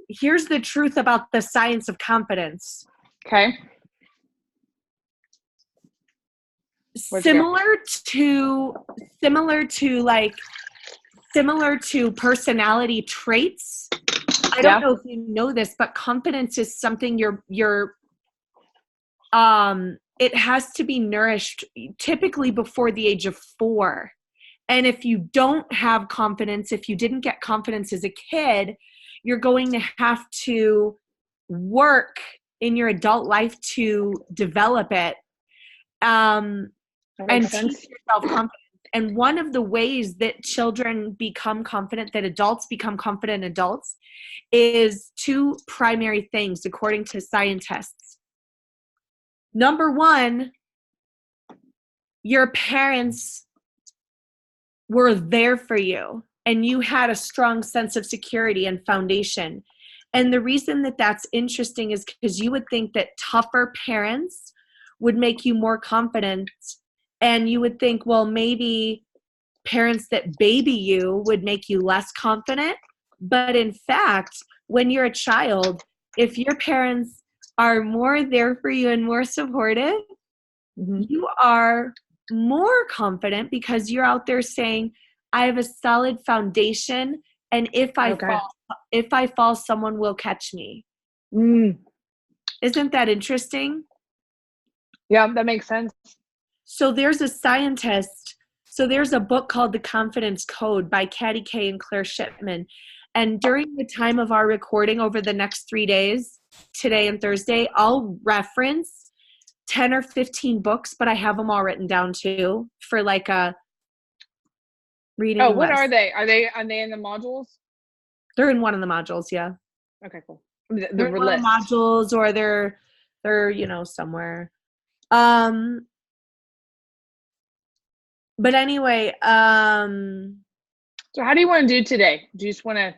here's the truth about the science of confidence. Okay. Similar to personality traits. I don't know if you know this, but confidence is something it has to be nourished typically before the age of 4. And if you don't have confidence, if you didn't get confidence as a kid, you're going to have to work in your adult life to develop it. And teach yourself confidence. And one of the ways that children become confident, that adults become confident adults, is 2 primary things, according to scientists. Number 1, your parents were there for you, and you had a strong sense of security and foundation. And the reason that that's interesting is because you would think that tougher parents would make you more confident, and you would think, well, maybe parents that baby you would make you less confident. But in fact, when you're a child, if your parents are more there for you and more supportive, you are more confident because you're out there saying, I have a solid foundation, and if I fall, someone will catch me. Isn't that interesting? Yeah, that makes sense. So there's a scientist. So there's a book called The Confidence Code by Katty Kay and Claire Shipman. And during the time of our recording over the next 3 days, today and Thursday, I'll reference 10 or 15 books, but I have them all written down too for like a reading list. What are they? Are they in the modules? They're in one of the modules, yeah. Okay, cool. They're in one of the modules, or they're somewhere. But anyway, so how do you want to do today? Do you just want to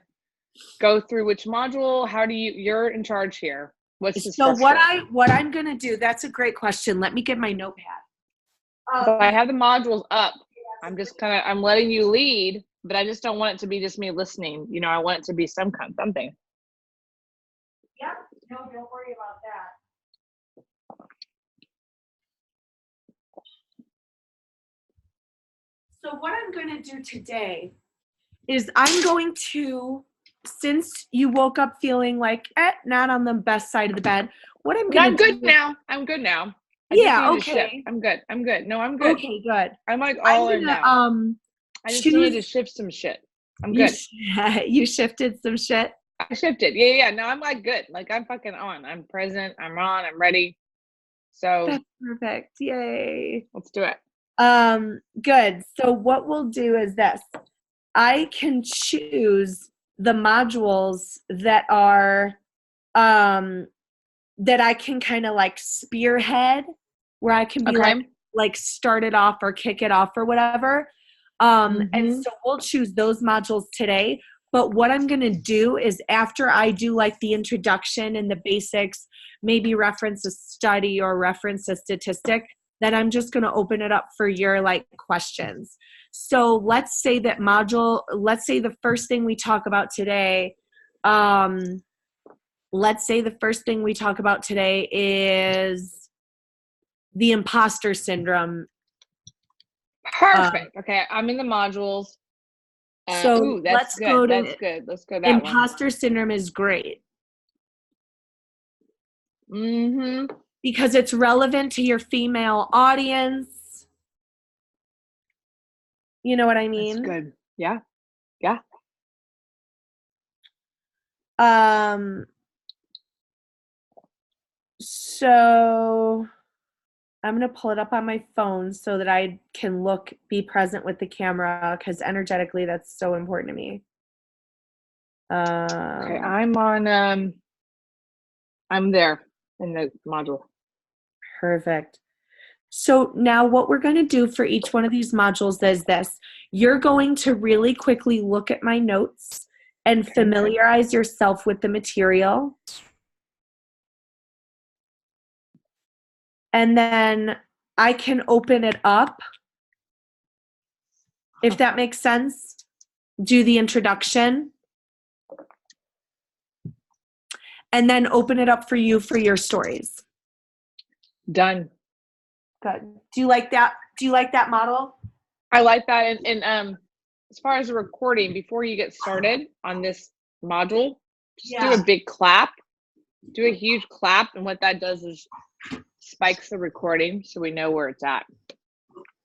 go through which module? How do you're in charge here? What's the structure? So what I'm going to do, that's a great question. Let me get my notepad. So I have the modules up. I'm just I'm letting you lead, but I just don't want it to be just me listening. I want it to be something. Yeah, no, don't worry about that. So what I'm going to do today is I'm going to, since you woke up feeling like not on the best side of the bed, what I'm going to do. I'm good now. Yeah, okay. I'm good. No, I'm good. Okay, good. I'm like all in now. I just needed to shift some shit. I'm good. You shifted some shit? I shifted. Yeah. No, I'm like good. Like I'm fucking on. I'm present. I'm on. I'm ready. So that's perfect. Yay. Let's do it. Good. So what we'll do is this. I can choose the modules that are that I can kind of like spearhead, where I can be like start it off or kick it off or whatever. And so we'll choose those modules today. But what I'm going to do is, after I do like the introduction and the basics, maybe reference a study or reference a statistic, then I'm just going to open it up for your like questions. So let's say the first thing we talk about today, is the imposter syndrome. Perfect. Okay, I'm in the modules. So that's good. That's good. Let's go that imposter syndrome is great. Because it's relevant to your female audience. You know what I mean? That's good. Yeah. So I'm going to pull it up on my phone so that I can be present with the camera, because energetically that's so important to me. Okay, I'm on, I'm there in the module. Perfect. So now what we're going to do for each one of these modules is this. You're going to really quickly look at my notes and familiarize yourself with the material. And then I can open it up, if that makes sense. Do the introduction. and then open it up for you for your stories. Done. Good. Do you like that? Do you like that model? I like that. And as far as the recording, before you get started on this module, just do a big clap. Do a huge clap, and what that does is spikes the recording so we know where it's at.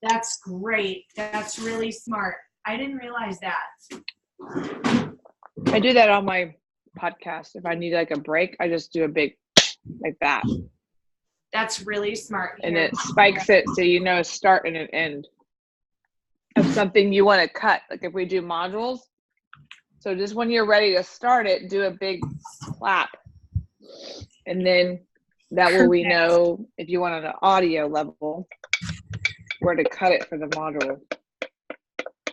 That's great. That's really smart. I didn't realize that. I do that on my podcast. If I need like a break, I just do a big like that. That's really smart. And it spikes it so you know a start and an end of something you want to cut. Like if we do modules, so just when you're ready to start it, do a big clap. And then that way we know if you want on an audio level where to cut it for the module.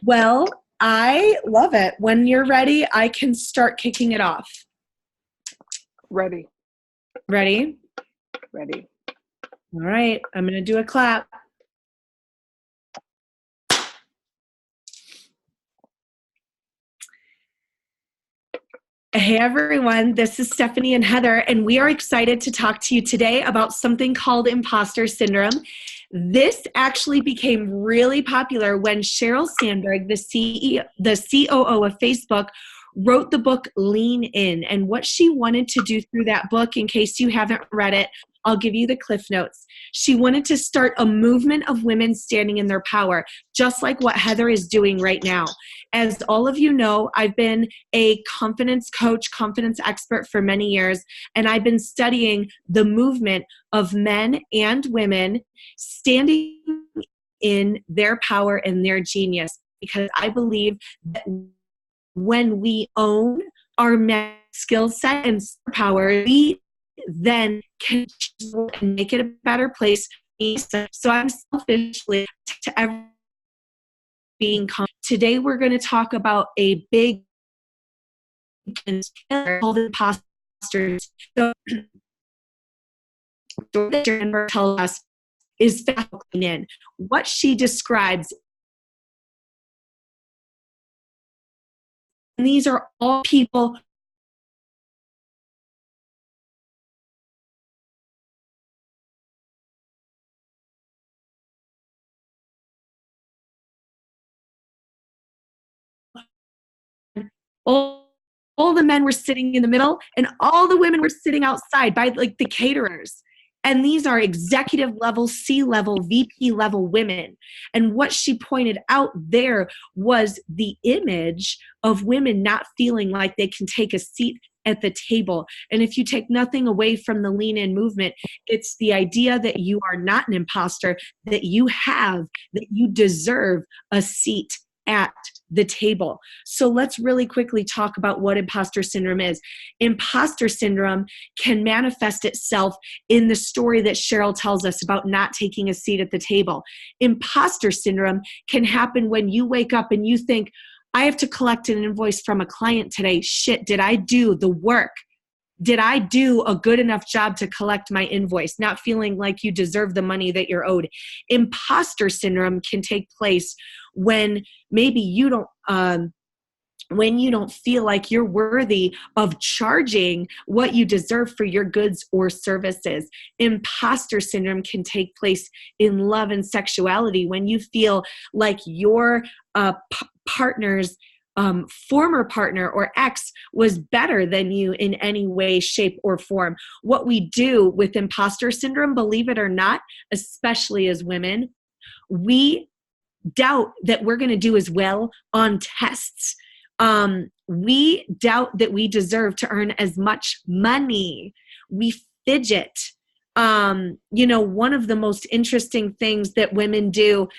Well, I love it. When you're ready, I can start kicking it off. Ready. Ready? Ready. All right. I'm going to do a clap. Hey everyone, this is Stephanie and Heather, and we are excited to talk to you today about something called imposter syndrome. This actually became really popular when Sheryl Sandberg, the COO of Facebook, wrote the book Lean In. And what she wanted to do through that book, in case you haven't read it, I'll give you the cliff notes. She wanted to start a movement of women standing in their power, just like what Heather is doing right now. As all of you know, I've been a confidence coach, confidence expert for many years, and I've been studying the movement of men and women standing in their power and their genius, because I believe that when we own our skill set and power, we then can and make it a better place. So I'm selfishly to every being today we're going to talk about a big killer called imposters. So what Jennifer tells us is factoring in what she describes. And these are all people all the men were sitting in the middle and all the women were sitting outside by like the caterers. And these are executive level, C-level, VP level women. And what she pointed out there was the image of women not feeling like they can take a seat at the table. And if you take nothing away from the Lean In movement, it's the idea that you are not an imposter, that you deserve a seat at the table. So let's really quickly talk about what imposter syndrome is. Imposter syndrome can manifest itself in the story that Sheryl tells us about not taking a seat at the table. Imposter syndrome can happen when you wake up and you think, I have to collect an invoice from a client today. Shit, did I do the work? Did I do a good enough job to collect my invoice? Not feeling like you deserve the money that you're owed. Imposter syndrome can take place when maybe you don't feel like you're worthy of charging what you deserve for your goods or services. Imposter syndrome can take place in love and sexuality when you feel like your partner's former partner or ex was better than you in any way, shape, or form. What we do with imposter syndrome, believe it or not, especially as women, we doubt that we're going to do as well on tests. We doubt that we deserve to earn as much money. We fidget. One of the most interesting things that women do,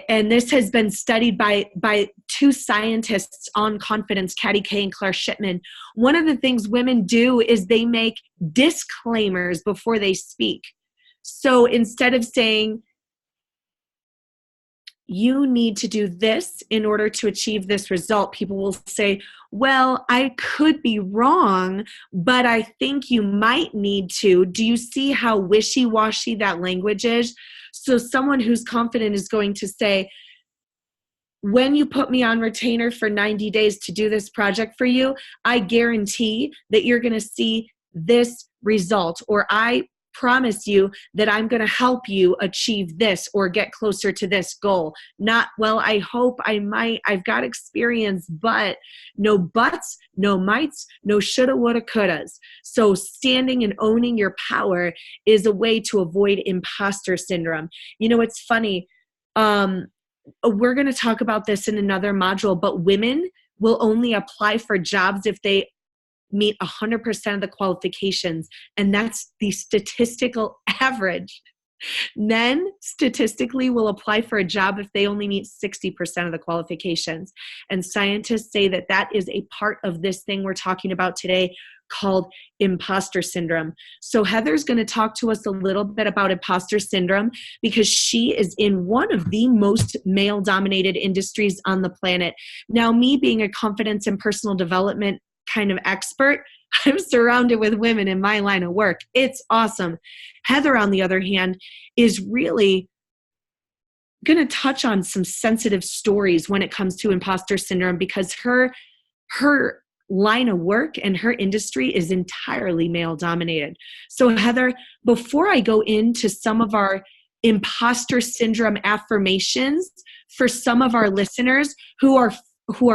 and this has been studied by two scientists on confidence, Katty Kay and Claire Shipman. One of the things women do is they make disclaimers before they speak. So instead of saying, you need to do this in order to achieve this result, people will say, well, I could be wrong, but I think you might need to. Do you see how wishy-washy that language is? So someone who's confident is going to say, when you put me on retainer for 90 days to do this project for you, I guarantee that you're going to see this result, or I promise you that I'm going to help you achieve this or get closer to this goal. Not, well, I hope, I might, I've got experience, but no buts, no mights, no shoulda, woulda, couldas. So standing and owning your power is a way to avoid imposter syndrome. You know, it's funny. We're going to talk about this in another module, but women will only apply for jobs if they meet 100% of the qualifications, and that's the statistical average. Men statistically will apply for a job if they only meet 60% of the qualifications. And scientists say that that is a part of this thing we're talking about today called imposter syndrome. So Heather's going to talk to us a little bit about imposter syndrome because she is in one of the most male-dominated industries on the planet. Now, me being a confidence and personal development kind of expert, I'm surrounded with women in my line of work. It's awesome. Heather, on the other hand, is really going to touch on some sensitive stories when it comes to imposter syndrome because her line of work and her industry is entirely male dominated. So Heather, before I go into some of our imposter syndrome affirmations for some of our listeners who are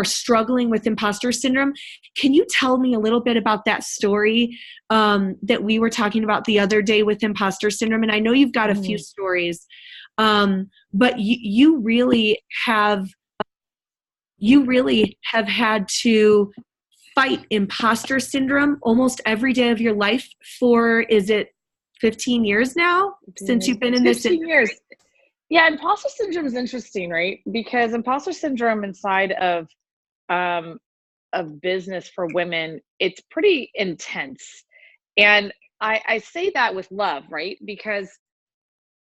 struggling with imposter syndrome, can you tell me a little bit about that story that we were talking about the other day with imposter syndrome? And I know you've got a few stories, but you really have had to fight imposter syndrome almost every day of your life for, is it 15 years now since you've been in this 15 years. Yeah, imposter syndrome is interesting, right? Because imposter syndrome inside of business for women, it's pretty intense. And I say that with love, right? Because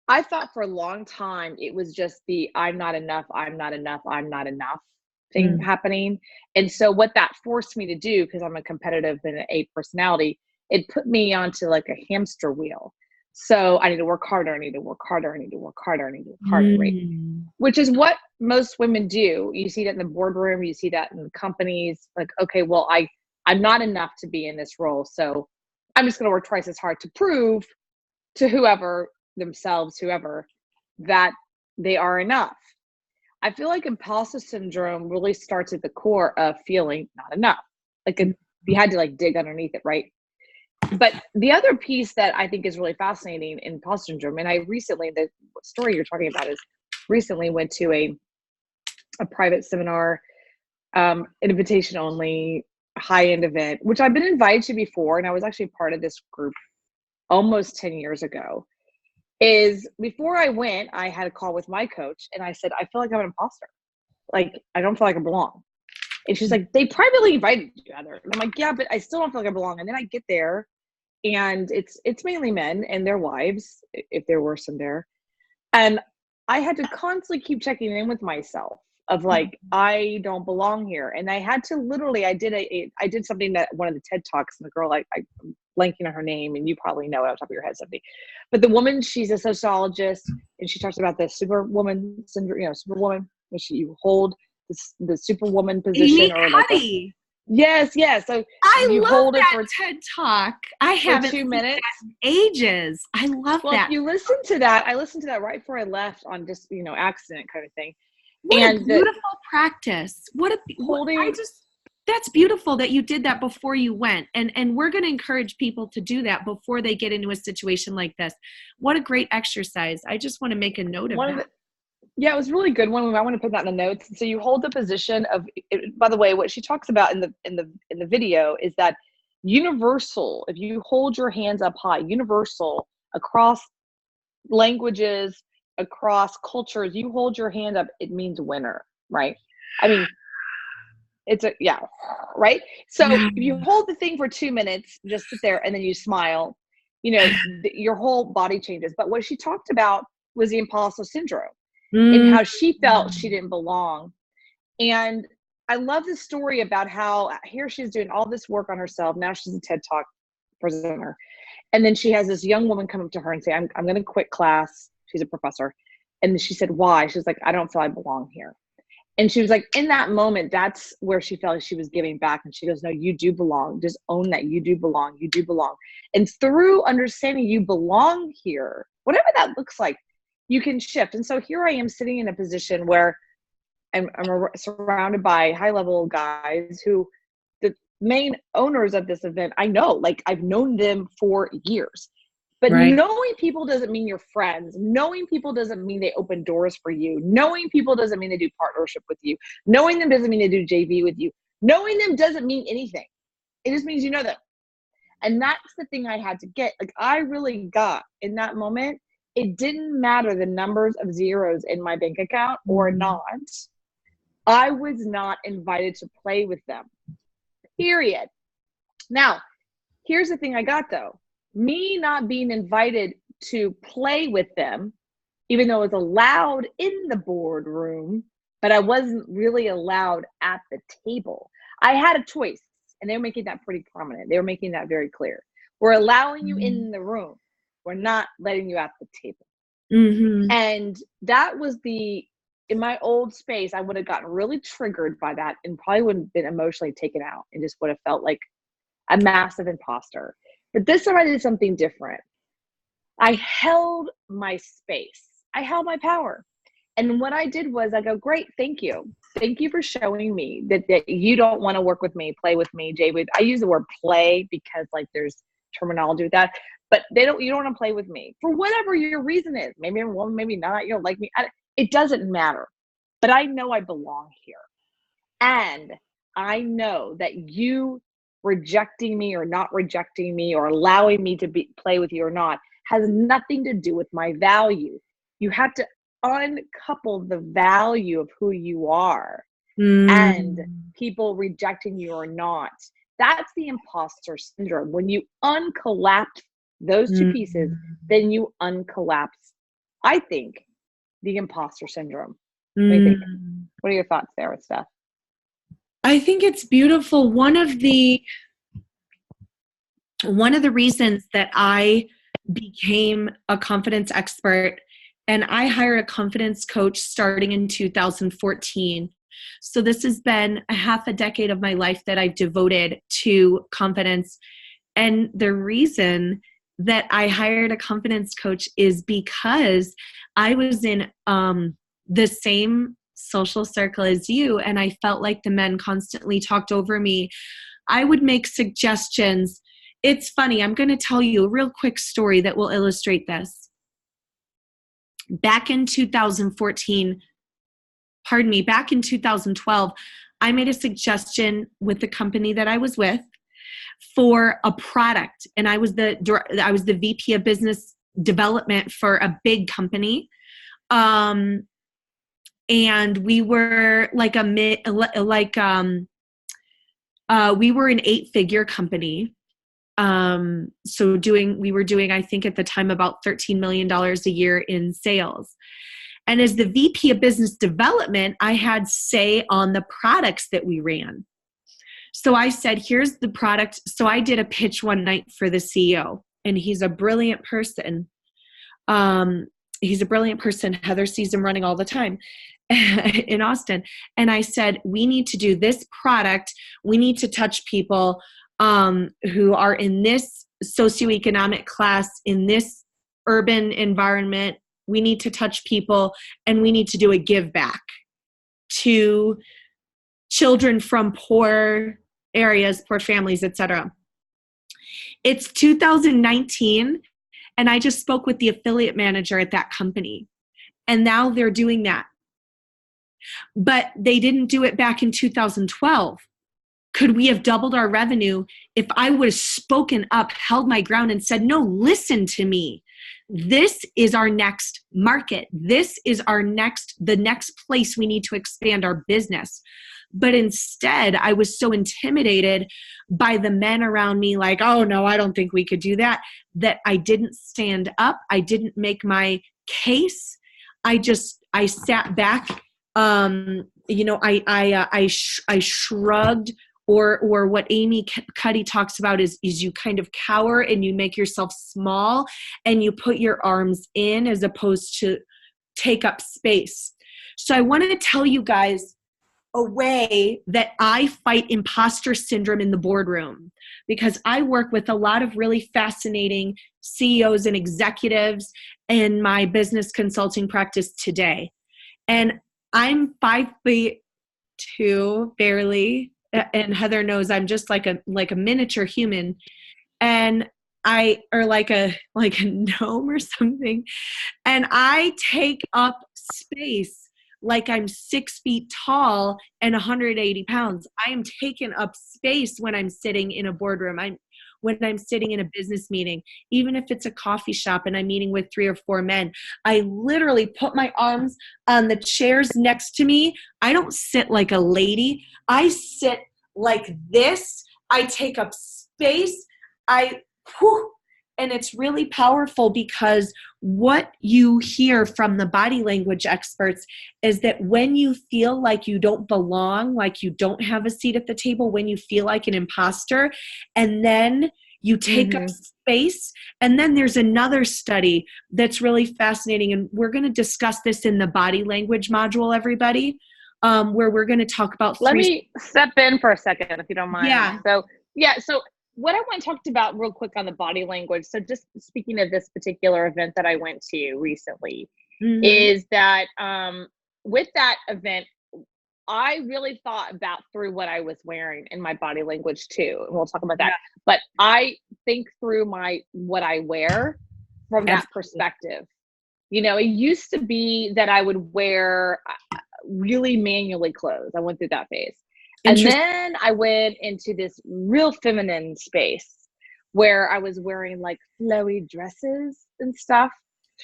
I thought for a long time it was just the I'm not enough, I'm not enough, I'm not enough thing happening. And so what that forced me to do, because I'm a competitive and an A personality, it put me onto like a hamster wheel. So I need to work harder, I need to work harder, I need to work harder, I need to work harder, right? Which is what most women do. You see that in the boardroom, you see that in companies, like, okay, well, I'm not enough to be in this role. So I'm just going to work twice as hard to prove to whoever, themselves, whoever, that they are enough. I feel like imposter syndrome really starts at the core of feeling not enough. Like you had to like dig underneath it, right? But the other piece that I think is really fascinating in imposter syndrome, and I recently, the story you're talking about is recently went to a private seminar, an invitation only, high-end event, which I've been invited to before, and I was actually part of this group almost 10 years ago. Is before I went, I had a call with my coach, and I said, I feel like I'm an imposter. Like, I don't feel like I belong. And she's like, they privately invited you, Heather. And I'm like, yeah, but I still don't feel like I belong. And then I get there, and it's mainly men and their wives, if there were some there. And I had to constantly keep checking in with myself of like, I don't belong here. And I had to literally, I did something that one of the TED Talks, and the girl, I'm blanking on her name, and you probably know it on top of your head, something. But the woman, she's a sociologist, and she talks about the superwoman syndrome, superwoman, you hold the superwoman position, or like yes. So I you love hold that it for TED Talk. I haven't 2 minutes. Ages. I love that. If you listen to that, I listened to that right before I left on just accident kind of thing. What a beautiful practice. That's beautiful that you did that before you went. And we're going to encourage people to do that before they get into a situation like this. What a great exercise. I just want to make a note of that. Yeah, it was really good one. I want to put that in the notes. So you hold the position of, by the way, what she talks about in the video is that universal, if you hold your hands up high, universal across languages, across cultures, you hold your hand up, it means winner, right? I mean, right? So if you hold the thing for 2 minutes, just sit there, and then you smile, your whole body changes. But what she talked about was the imposter syndrome and how she felt she didn't belong. And I love the story about how here she's doing all this work on herself. Now she's a TED Talk presenter. And then she has this young woman come up to her and say, I'm going to quit class. She's a professor. And she said, why? She's like, I don't feel I belong here. And she was like, in that moment, that's where she felt like she was giving back. And she goes, no, you do belong. Just own that. You do belong. You do belong. And through understanding you belong here, whatever that looks like, you can shift. And so here I am sitting in a position where I'm surrounded by high-level guys who the main owners of this event, I know, like I've known them for years. But Right. knowing people doesn't mean you're friends. Knowing people doesn't mean they open doors for you. Knowing people doesn't mean they do partnership with you. Knowing them doesn't mean they do JV with you. Knowing them doesn't mean anything. It just means you know them. And that's the thing I had to get. Like I really got in that moment, it didn't matter the numbers of zeros in my bank account or not. I was not invited to play with them. Period. Now, here's the thing I got though. Me not being invited to play with them, even though it was allowed in the boardroom, but I wasn't really allowed at the table. I had a choice, and they were making that pretty prominent. They were making that very clear. We're allowing you in the room. We're not letting you at the table. Mm-hmm. And that was in my old space, I would have gotten really triggered by that and probably wouldn't have been emotionally taken out and just would have felt like a massive imposter. But this time I did something different. I held my space. I held my power. And what I did was I go, great, thank you. Thank you for showing me that you don't want to work with me, play with me, Jay. I use the word play because like there's terminology with that. But you don't want to play with me for whatever your reason is. Maybe I'm a woman, maybe not. You don't like me. It doesn't matter. But I know I belong here. And I know that you rejecting me or not rejecting me or allowing me to play with you or not has nothing to do with my value. You have to uncouple the value of who you are and people rejecting you or not. That's the imposter syndrome. When you uncollapse those two pieces, then you uncollapse, I think, the imposter syndrome. What do you think? What are your thoughts there with Steph? I think it's beautiful. One of the reasons that I became a confidence expert and I hired a confidence coach starting in 2014. So this has been a half a decade of my life that I've devoted to confidence. And the reason that I hired a confidence coach is because I was in the same social circle as you, and I felt like the men constantly talked over me. I would make suggestions. It's funny. I'm going to tell you a real quick story that will illustrate this. Back in 2012, I made a suggestion with the company that I was with for a product, and I was the VP of business development for a big company. And we were like we were an 8-figure company. We were doing, I think at the time, about $13 million a year in sales. And as the VP of business development, I had say on the products that we ran. So I said, here's the product. So I did a pitch one night for the CEO, and he's a brilliant person. Heather sees him running all the time in Austin. And I said, we need to do this product. We need to touch people who are in this socioeconomic class, in this urban environment. We need to touch people, and we need to do a give back to children from poor areas, poor families, etc. It's 2019, and I just spoke with the affiliate manager at that company, and now they're doing that. But they didn't do it back in 2012. Could we have doubled our revenue if I would have spoken up, held my ground, and said, no, listen to me. This is our next market. This is the next place we need to expand our business. But instead, I was so intimidated by the men around me, like, oh no, I don't think we could do that, that I didn't stand up. I didn't make my case. I sat back. I shrugged, or what Amy Cuddy talks about is you kind of cower and you make yourself small and you put your arms in as opposed to take up space. So I want to tell you guys a way that I fight imposter syndrome in the boardroom, because I work with a lot of really fascinating CEOs and executives in my business consulting practice today. And I'm 5'2", barely. And Heather knows I'm just like a miniature human. And or like a gnome or something. And I take up space like I'm 6 feet tall and 180 pounds. I am taking up space when I'm sitting in a boardroom. When I'm sitting in a business meeting, even if it's a coffee shop and I'm meeting with 3 or 4 men, I literally put my arms on the chairs next to me. I don't sit like a lady. I sit like this. I take up space. And it's really powerful, because what you hear from the body language experts is that when you feel like you don't belong, like you don't have a seat at the table, when you feel like an imposter, and then you take up space. And then there's another study that's really fascinating, and we're going to discuss this in the body language module, everybody, where we're going to talk about Let me step in for a second, if you don't mind. Yeah. So what I want to talk about real quick on the body language. So just speaking of this particular event that I went to recently, is that with that event, I really thought about through what I was wearing in my body language too. And we'll talk about that. Yeah. But I think through what I wear from that perspective. You know, it used to be that I would wear really manually clothes. I went through that phase. And then I went into this real feminine space where I was wearing like flowy dresses and stuff,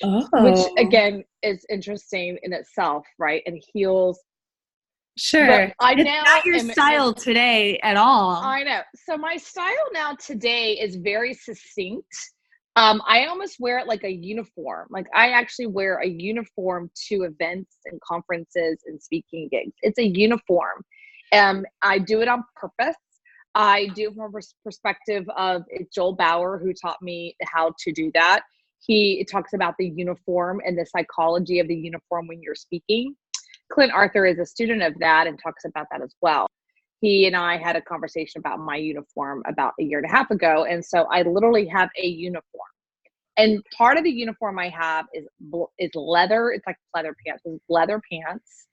which again is interesting in itself, right? And heels. Sure. It's not your style today at all. I know. So my style now today is very succinct. I almost wear it like a uniform. Like I actually wear a uniform to events and conferences and speaking gigs. It's a uniform. I do it on purpose. I do it from a perspective of Joel Bauer, who taught me how to do that. He talks about the uniform and the psychology of the uniform when you're speaking. Clint Arthur is a student of that and talks about that as well. He and I had a conversation about my uniform about a year and a half ago. And so I literally have a uniform. And part of the uniform I have is leather. It's like leather pants. It's leather pants.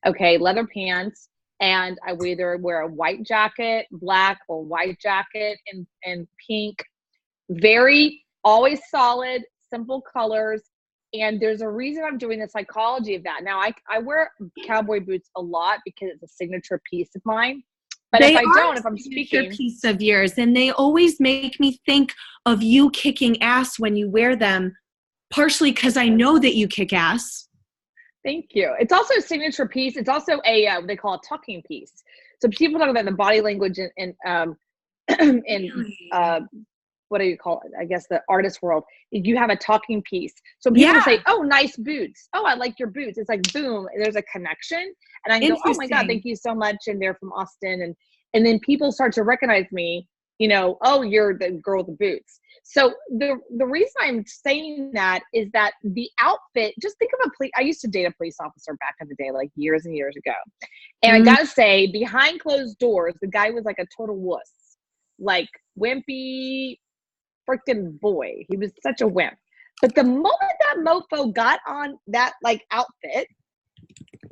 Okay, leather pants. And I either wear a white jacket, black, or white jacket and pink. Very, always solid, simple colors. And there's a reason I'm doing the psychology of that. Now, I wear cowboy boots a lot because it's a signature piece of mine. But if I'm speaking, piece of yours, and they always make me think of you kicking ass when you wear them, partially because I know that you kick ass. Thank you. It's also a signature piece. It's also what they call a talking piece. So people talk about the body language and what do you call it? I guess the artist world. You have a talking piece. So people say, "Oh, nice boots. Oh, I like your boots." It's like boom, there's a connection, and I go, "Oh my God, thank you so much." And they're from Austin, and then people start to recognize me. You know, "Oh, you're the girl with the boots." So the reason I'm saying that is that the outfit. Just think of I used to date a police officer back in the day, like years and years ago, and I gotta say, behind closed doors, the guy was like a total wuss, like wimpy. Freaking boy. He was such a wimp. But the moment that mofo got on that like outfit,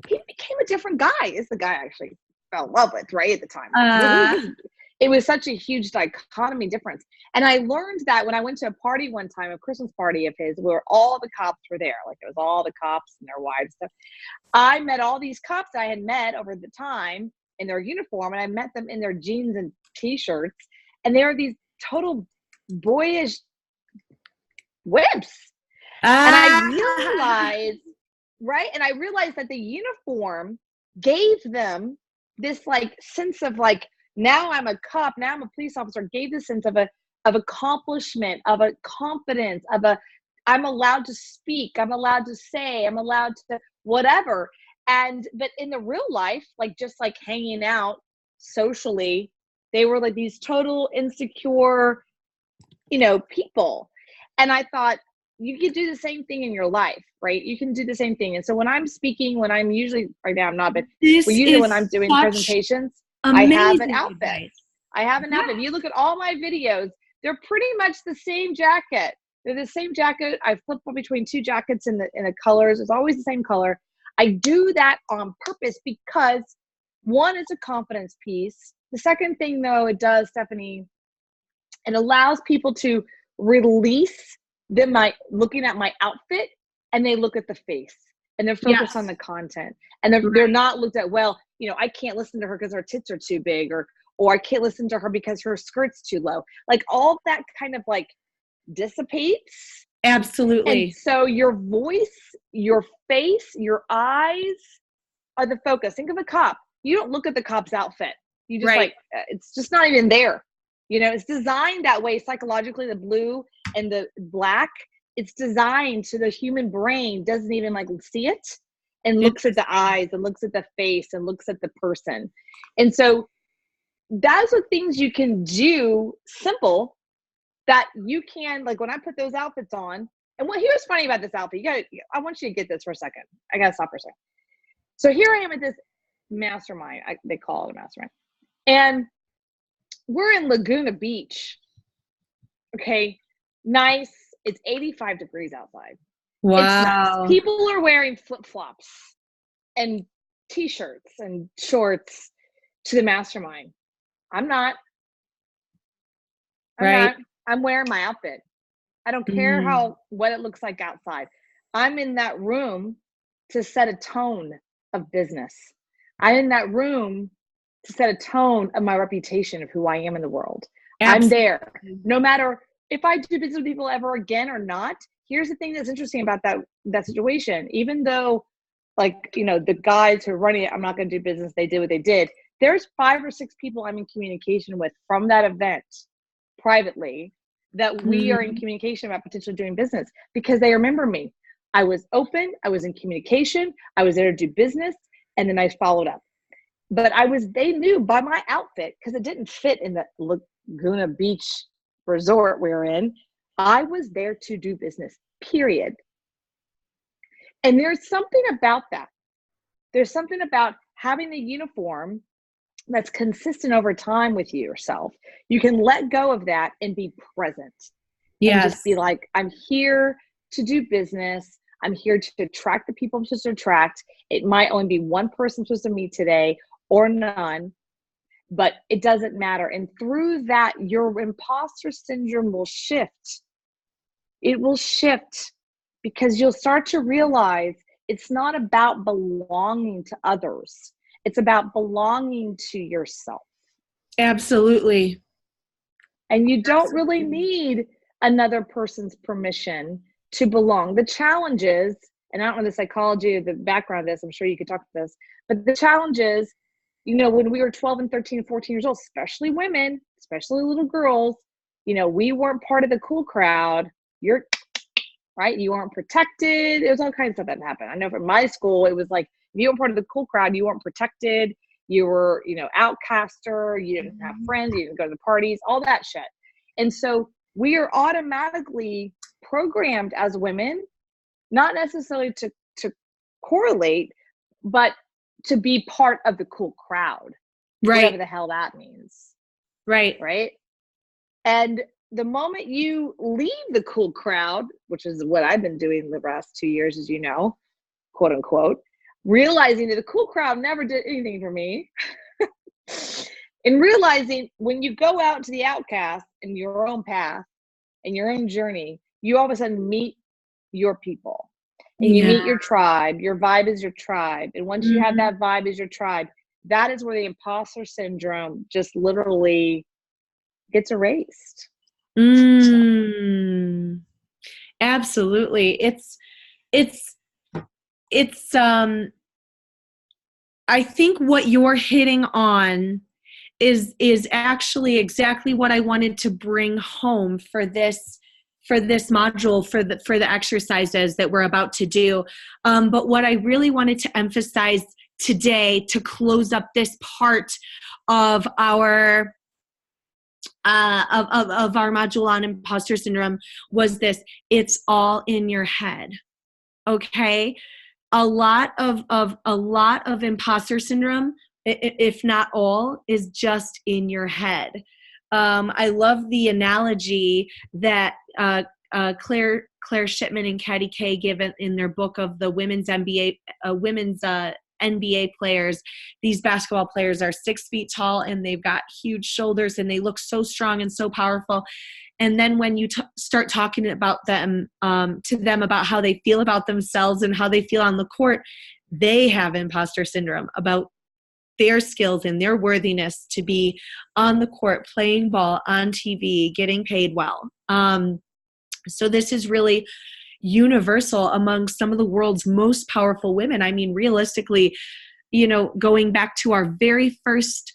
he became a different guy. It's the guy I actually fell in love with, right, at the time. It was such a huge dichotomy difference. And I learned that when I went to a party one time, a Christmas party of his, where all the cops were there. Like it was all the cops and their wives and stuff. I met all these cops I had met over the time in their uniform, and I met them in their jeans and t-shirts. And they were these total boyish wimps. And I realized, right? And I realized that the uniform gave them this like sense of like, now I'm a cop, now I'm a police officer, gave this sense of accomplishment, of a confidence, I'm allowed to speak, I'm allowed to say, I'm allowed to whatever. But in the real life, like just like hanging out socially, they were like these total insecure, people. And I thought, you can do the same thing in your life, right? You can do the same thing. And so when I'm speaking, when I'm usually, right now I'm not, but usually when I'm doing presentations, I have an outfit. Advice. I have an outfit. If you look at all my videos, they're pretty much the same jacket. They're the same jacket. I flip between two jackets in the colors. It's always the same color. I do that on purpose because one, it's a confidence piece. The second thing though, it does, Stephanie, it allows people to release them looking at my outfit, and they look at the face and they're focused on the content, and they're not looked at, well, you know, I can't listen to her because her tits are too big, or I can't listen to her because her skirt's too low. Like all that kind of like dissipates. Absolutely. And so your voice, your face, your eyes are the focus. Think of a cop. You don't look at the cop's outfit. You just it's just not even there. You know, it's designed that way psychologically, the blue and the black. It's designed so the human brain doesn't even like see it, and looks at the eyes and looks at the face and looks at the person. And so that's what things you can do simple that you can, like when I put those outfits on. And here's funny about this outfit. I want you to get this for a second. I got to stop for a second. So here I am at this mastermind. They call it a mastermind. And we're in Laguna Beach. Okay. Nice. It's 85 degrees outside. Wow. It's nice. People are wearing flip-flops and t-shirts and shorts to the mastermind. I'm not. I'm wearing my outfit. I don't care what it looks like outside. I'm in that room to set a tone of business. I'm in that room to set a tone of my reputation of who I am in the world. Absolutely. I'm there. No matter if I do business with people ever again or not. Here's the thing that's interesting about that situation. Even though, like, you know, the guys who are running it, I'm not going to do business, they did what they did. There's 5 or 6 people I'm in communication with from that event privately that we are in communication about potentially doing business because they remember me. I was open, I was in communication, I was there to do business, and then I followed up. But they knew by my outfit, because it didn't fit in the Laguna Beach resort we were in, I was there to do business, period. And there's something about that. There's something about having the uniform that's consistent over time with yourself. You can let go of that and be present. Yes. And just be like, I'm here to do business. I'm here to attract the people I'm supposed to attract. It might only be one person I'm supposed to meet today or none, but it doesn't matter. And through that, your imposter syndrome will shift. It will shift because you'll start to realize it's not about belonging to others. It's about belonging to yourself. Absolutely. And you don't really need another person's permission to belong. The challenge is, and I don't know the psychology or the background of this, I'm sure you could talk to this, but the challenge is, you know, when we were 12 and 13 and 14 years old, especially women, especially little girls, you know, we weren't part of the cool crowd. Right? You weren't protected. There was all kinds of stuff that happened. I know from my school, it was like, if you weren't part of the cool crowd, you weren't protected. You were, you know, outcaster. You didn't have friends. You didn't go to the parties, all that shit. And so we are automatically programmed as women, not necessarily to correlate, but to be part of the cool crowd. Right. Whatever the hell that means. Right. Right. And the moment you leave the cool crowd, which is what I've been doing the last 2 years, as you know, quote unquote, realizing that the cool crowd never did anything for me. And realizing when you go out to the outcast in your own path and your own journey, you all of a sudden meet your people and you meet your tribe. Your vibe is your tribe. And once you have that vibe as your tribe, that is where the imposter syndrome just literally gets erased. Absolutely. It's I think what you're hitting on is actually exactly what I wanted to bring home for this module, for the exercises that we're about to do. But what I really wanted to emphasize today to close up this part of our of our module on imposter syndrome was this: it's all in your head. Okay. A lot of imposter syndrome, if not all, is just in your head. I love the analogy that Claire Shipman and Katty Kay give in their book of the women's NBA players. These basketball players are 6 feet tall and they've got huge shoulders and they look so strong and so powerful. And then when you start talking about them to them about how they feel about themselves and how they feel on the court, they have imposter syndrome about their skills and their worthiness to be on the court, playing ball, on TV, getting paid well. So this is really universal among some of the world's most powerful women. I mean, realistically, going back to our very first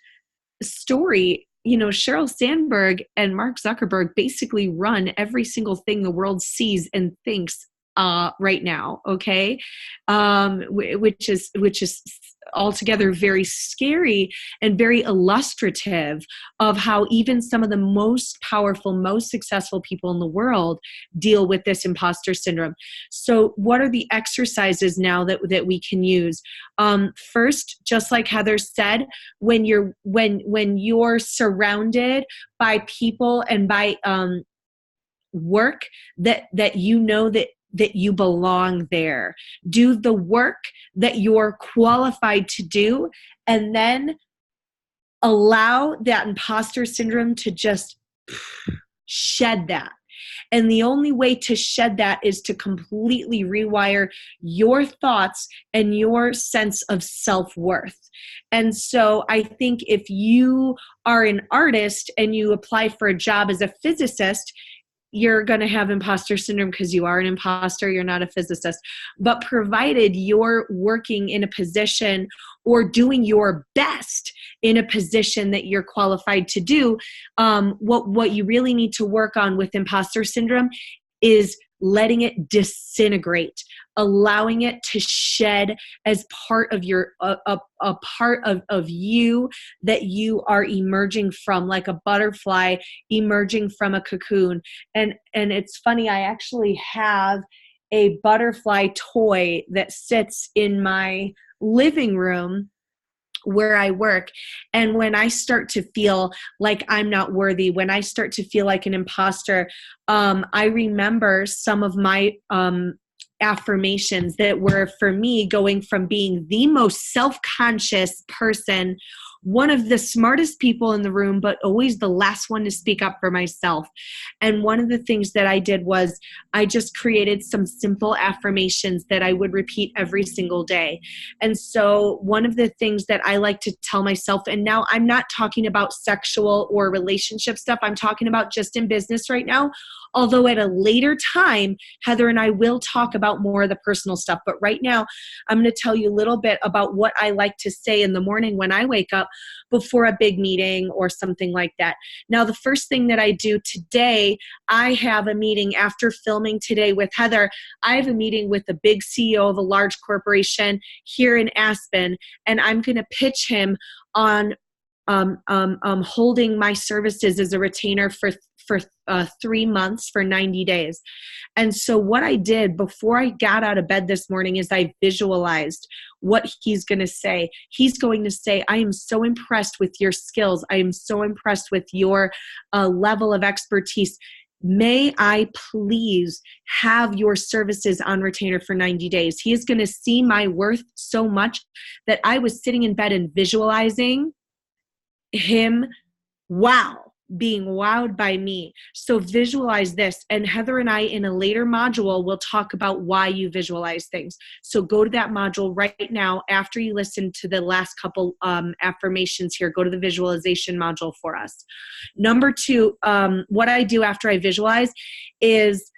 story, Sheryl Sandberg and Mark Zuckerberg basically run every single thing the world sees and thinks right now. Okay. Which is altogether very scary and very illustrative of how even some of the most powerful, most successful people in the world deal with this imposter syndrome. So what are the exercises now that we can use? First, just like Heather said, when you're surrounded by people and by work that you belong there. Do the work that you're qualified to do, and then allow that imposter syndrome to just shed that. And the only way to shed that is to completely rewire your thoughts and your sense of self-worth. And so I think if you are an artist and you apply for a job as a physicist, you're going to have imposter syndrome because you are an imposter. You're not a physicist. But provided you're working in a position or doing your best in a position that you're qualified to do, what you really need to work on with imposter syndrome is letting it disintegrate, allowing it to shed as part of your a part of you that you are emerging from, like a butterfly emerging from a cocoon. And it's funny, I actually have a butterfly toy that sits in my living room where I work. And when I start to feel like I'm not worthy, when I start to feel like an imposter, I remember some of my affirmations that were, for me, going from being the most self-conscious person, one of the smartest people in the room, but always the last one to speak up for myself. And one of the things that I did was I just created some simple affirmations that I would repeat every single day. And so one of the things that I like to tell myself, and now I'm not talking about sexual or relationship stuff, I'm talking about just in business right now. Although at a later time, Heather and I will talk about more of the personal stuff. But right now, I'm going to tell you a little bit about what I like to say in the morning when I wake up before a big meeting or something like that. Now, the first thing that I do today, I have a meeting after filming today with Heather. I have a meeting with the big CEO of a large corporation here in Aspen, and I'm going to pitch him on holding my services as a retainer for 3 months for 90 days. And so what I did before I got out of bed this morning is I visualized what he's going to say. He's going to say, I am so impressed with your skills. I am so impressed with your level of expertise. May I please have your services on retainer for 90 days? He is going to see my worth so much that I was sitting in bed and visualizing him being wowed by me. So visualize this. And Heather and I in a later module will talk about why you visualize things. So go to that module right now after you listen to the last couple affirmations here. Go to the visualization module for us. Number 2, what I do after I visualize is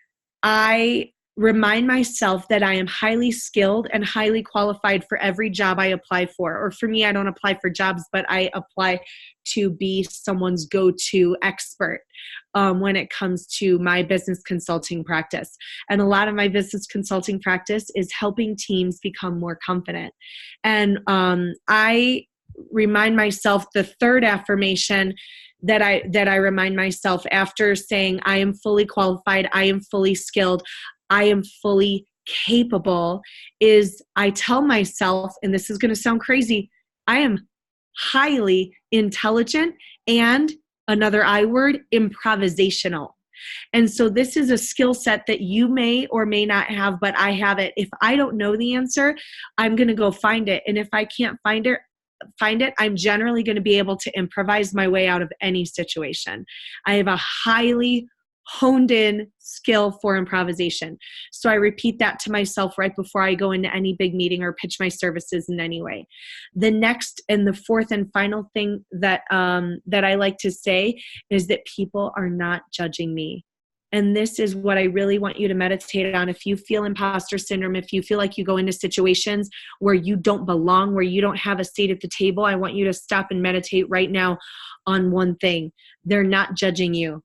I remind myself that I am highly skilled and highly qualified for every job I apply for. Or for me, I don't apply for jobs, but I apply to be someone's go-to expert when it comes to my business consulting practice. And a lot of my business consulting practice is helping teams become more confident. And I remind myself, the third affirmation, that I remind myself after saying, I am fully qualified, I am fully skilled, I am fully capable, is I tell myself, and this is going to sound crazy, I am highly intelligent and, another I word, improvisational. And so this is a skill set that you may or may not have, but I have it. If I don't know the answer, I'm going to go find it. And if I can't find it, I'm generally going to be able to improvise my way out of any situation. I have a highly honed in skill for improvisation. So I repeat that to myself right before I go into any big meeting or pitch my services in any way. The next and the fourth and final thing that I like to say is that people are not judging me. And this is what I really want you to meditate on. If you feel imposter syndrome, if you feel like you go into situations where you don't belong, where you don't have a seat at the table, I want you to stop and meditate right now on one thing. They're not judging you.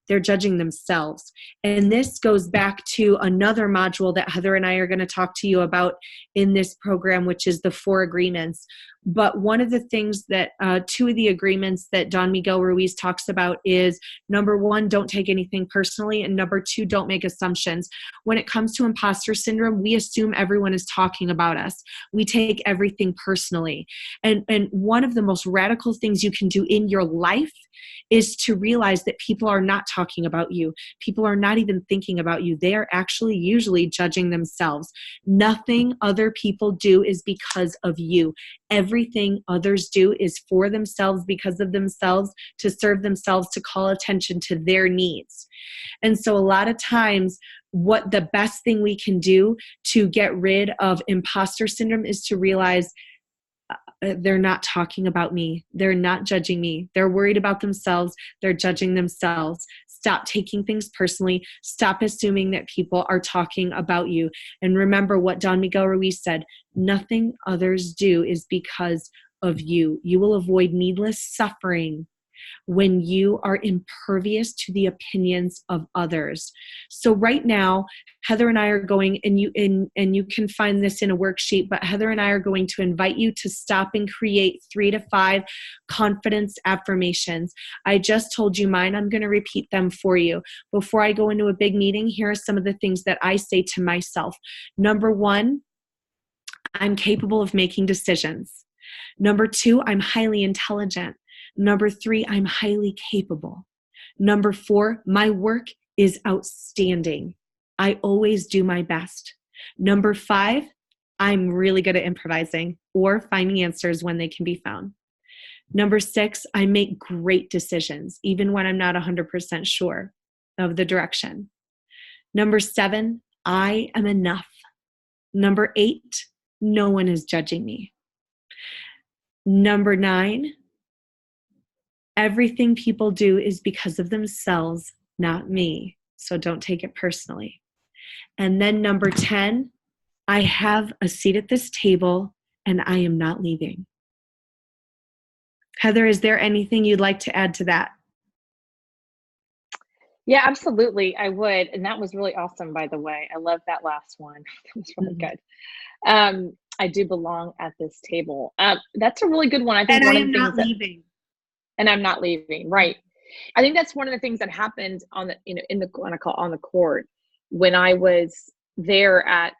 They're judging themselves. And this goes back to another module that Heather and I are going to talk to you about in this program, which is the 4 agreements. But one of the things that, 2 of the agreements that Don Miguel Ruiz talks about is, number 1, don't take anything personally. And number 2, don't make assumptions. When it comes to imposter syndrome, we assume everyone is talking about us. We take everything personally. And one of the most radical things you can do in your life is to realize that people are not talking about you. People are not even thinking about you. They are actually usually judging themselves. Nothing other people do is because of you. Everything others do is for themselves, because of themselves, to serve themselves, to call attention to their needs. And so a lot of times, what the best thing we can do to get rid of imposter syndrome is to realize they're not talking about me. They're not judging me. They're worried about themselves. They're judging themselves. Stop taking things personally. Stop assuming that people are talking about you. And remember what Don Miguel Ruiz said, nothing others do is because of you. You will avoid needless suffering when you are impervious to the opinions of others. So right now, Heather and I are going, and you can find this in a worksheet, but Heather and I are going to invite you to stop and create 3 to 5 confidence affirmations. I just told you mine. I'm going to repeat them for you. Before I go into a big meeting, here are some of the things that I say to myself. Number 1, I'm capable of making decisions. Number 2, I'm highly intelligent. Number 3, I'm highly capable. Number 4, my work is outstanding. I always do my best. Number 5, I'm really good at improvising or finding answers when they can be found. Number 6, I make great decisions, even when I'm not 100% sure of the direction. Number 7, I am enough. Number 8, no one is judging me. Number 9, everything people do is because of themselves, not me. So don't take it personally. And then number 10, I have a seat at this table and I am not leaving. Heather, is there anything you'd like to add to that? Yeah, absolutely. I would. And that was really awesome, by the way. I love that last one. That was really good. I do belong at this table. That's a really good one. I think and one I of am the things not leaving. And I'm not leaving. Right. I think that's one of the things that happened on the, on the court when I was there at